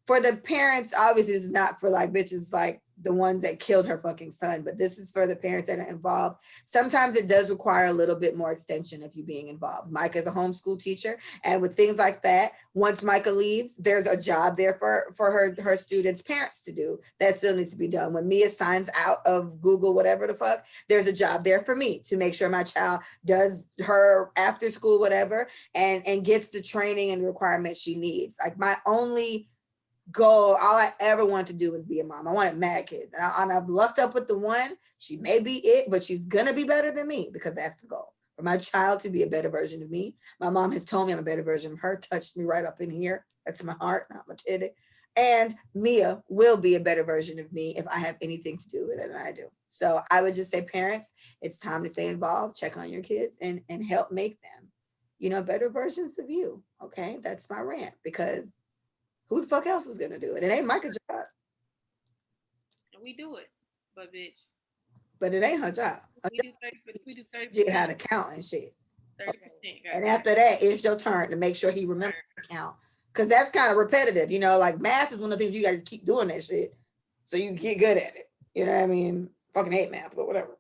for the parents, obviously it's not for like bitches like the ones that killed her fucking son, but this is for the parents that are involved. Sometimes it does require a little bit more extension of you being involved. Micah is a homeschool teacher, and with things like that, once Micah leaves, there's a job there for her students' parents to do that still needs to be done. When Mia signs out of Google, whatever the fuck, there's a job there for me to make sure my child does her after school whatever and gets the training and the requirements she needs. Like my only goal, all I ever wanted to do was be a mom. I wanted mad kids, and I've lucked up with the one. She may be it, but she's gonna be better than me because that's the goal, for my child to be a better version of me. My mom has told me I'm a better version of her, touched me right up in here. That's my heart, not my titty. And Mia will be a better version of me if I have anything to do with it, and I do. So I would just say, parents, it's time to stay involved, check on your kids, and help make them, better versions of you. Okay, that's my rant, because who the fuck else is gonna do it? It ain't Micah's job. We do it, but bitch. But it ain't her job. We do 30. We do She how 30%. to count and shit. 30%. And after that, it's your turn to make sure he remembers to count. Cause that's kind of repetitive, like math is one of the things you guys keep doing that shit. So you get good at it. You know what I mean? Fucking hate math, but whatever.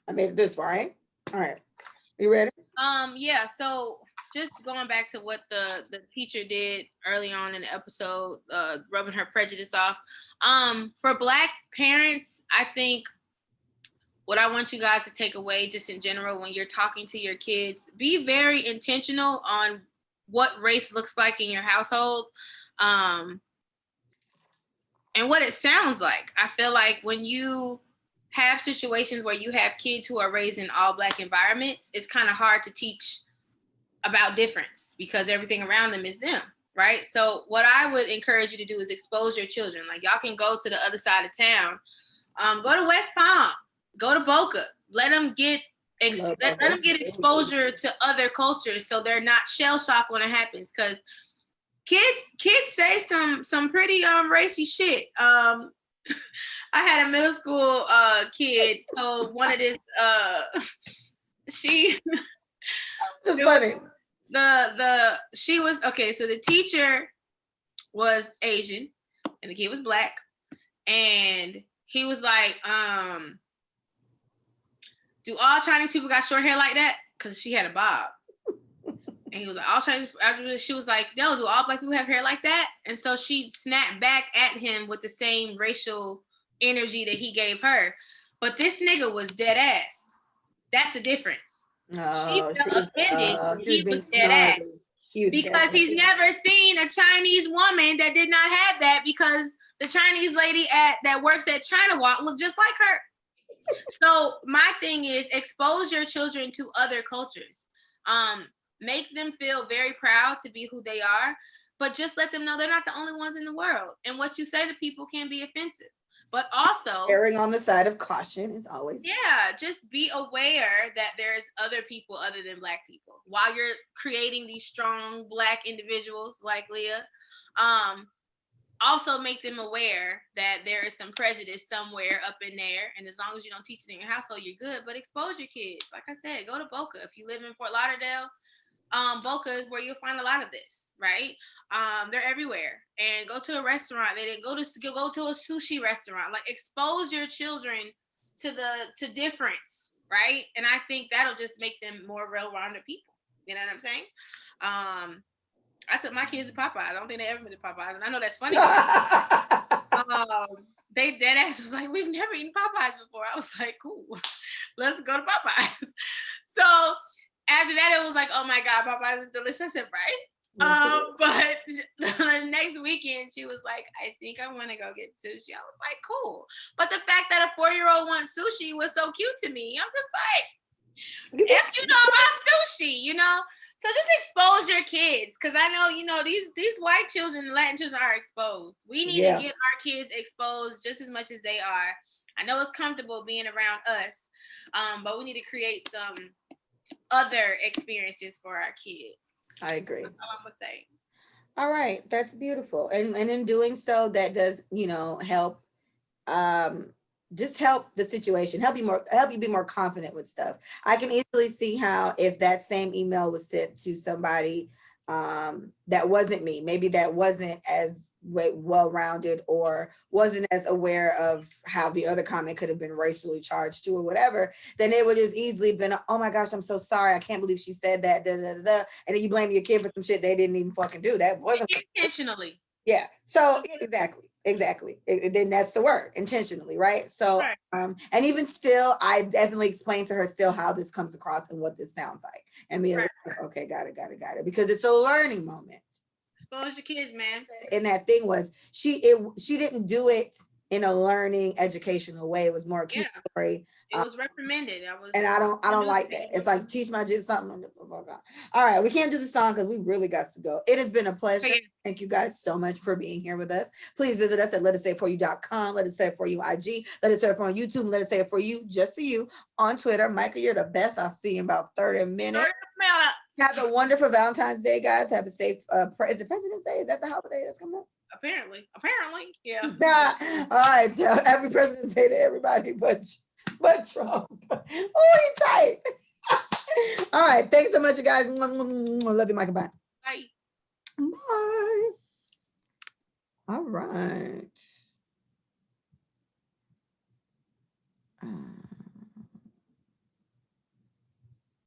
I made it this far, right? All right. You ready? Yeah, so just going back to what the teacher did early on in the episode, rubbing her prejudice off. For Black parents, I think what I want you guys to take away just in general when you're talking to your kids, be very intentional on what race looks like in your household, and what it sounds like. I feel like when you have situations where you have kids who are raised in all Black environments, it's kind of hard to teach about difference because everything around them is them, right? So what I would encourage you to do is expose your children. Like y'all can go to the other side of town, go to West Palm, go to Boca, let them get exposure to other cultures so they're not shell shocked when it happens, because kids say some pretty racy shit. I had a middle school kid told one of this she It's funny. She was okay, so the teacher was Asian and the kid was Black, and he was like, do all Chinese people got short hair like that? Because she had a bob. And he was like, all Chinese, she was like, no, do all Black people have hair like that? And so she snapped back at him with the same racial energy that he gave her. But this nigga was dead ass. That's the difference. She felt offended. He was dead ass. Because he's never seen a Chinese woman that did not have that, because the Chinese lady that works at China Walk looked just like her. So my thing is, expose your children to other cultures. Make them feel very proud to be who they are, but just let them know they're not the only ones in the world. And what you say to people can be offensive. But also, erring on the side of caution is always. Yeah, just be aware that there's other people other than Black people. While you're creating these strong Black individuals like Leah, also make them aware that there is some prejudice somewhere up in there. And as long as you don't teach it in your household, you're good. But expose your kids. Like I said, go to Boca. If you live in Fort Lauderdale, Boca is where you'll find a lot of this, right? They're everywhere. And go to a restaurant. They didn't go to a sushi restaurant. Like expose your children to difference, right? And I think that'll just make them more well-rounded people. You know what I'm saying? I took my kids to Popeyes. I don't think they ever been to Popeyes, and I know that's funny. They dead ass was like, we've never eaten Popeyes before. I was like, cool, let's go to Popeyes. So after that, it was like, oh my God, Popeyes is delicious. I said, right? But the next weekend, she was like, I think I want to go get sushi. I was like, cool. But the fact that a 4-year-old wants sushi was so cute to me. I'm just like, if you know about sushi, you know. So just expose your kids, because I know, you know, these white children, Latin children are exposed. We need to get our kids exposed just as much as they are. I know it's comfortable being around us, but we need to create some other experiences for our kids. I agree. That's all I'm gonna say. All right, that's beautiful. And in doing so, that does, you know, help just help the situation, help you be more confident with stuff. I can easily see how if that same email was sent to somebody that wasn't me, maybe that wasn't as well-rounded or wasn't as aware of how the other comment could have been racially charged to or whatever, then it would just easily been, oh my gosh, I'm so sorry, I can't believe she said that, da, da, da, da. And then you blame your kid for some shit they didn't even fucking do. That wasn't intentionally. Yeah. So exactly. Then that's the word, intentionally, right? So, right. And even still, I definitely explained to her still how this comes across and what this sounds like, and be like, okay, got it, because it's a learning moment. Expose your kids, man. And that thing was she didn't do it in a learning, educational way. It was more accusatory. It was reprimanded. And I don't like that. It's like teach my kids something. All right, we can't do the song because we really got to go. It has been a pleasure. Thank you guys so much for being here with us. Please visit us at letitsaitforyou.com. Let It Say It For You IG. Let It Say It For On YouTube. And Let It Say It For You, just for you, on Twitter. Michael, you're the best. I'll see you in about 30 minutes. Have a wonderful Valentine's Day, guys. Have a safe, is it President's Day? Is that the holiday that's coming up? Apparently, yeah. All right, so happy President's Day to everybody but Trump. Oh, he tight. All right, thanks so much, you guys. Love you, Michael. Bye. Bye. Bye. All right.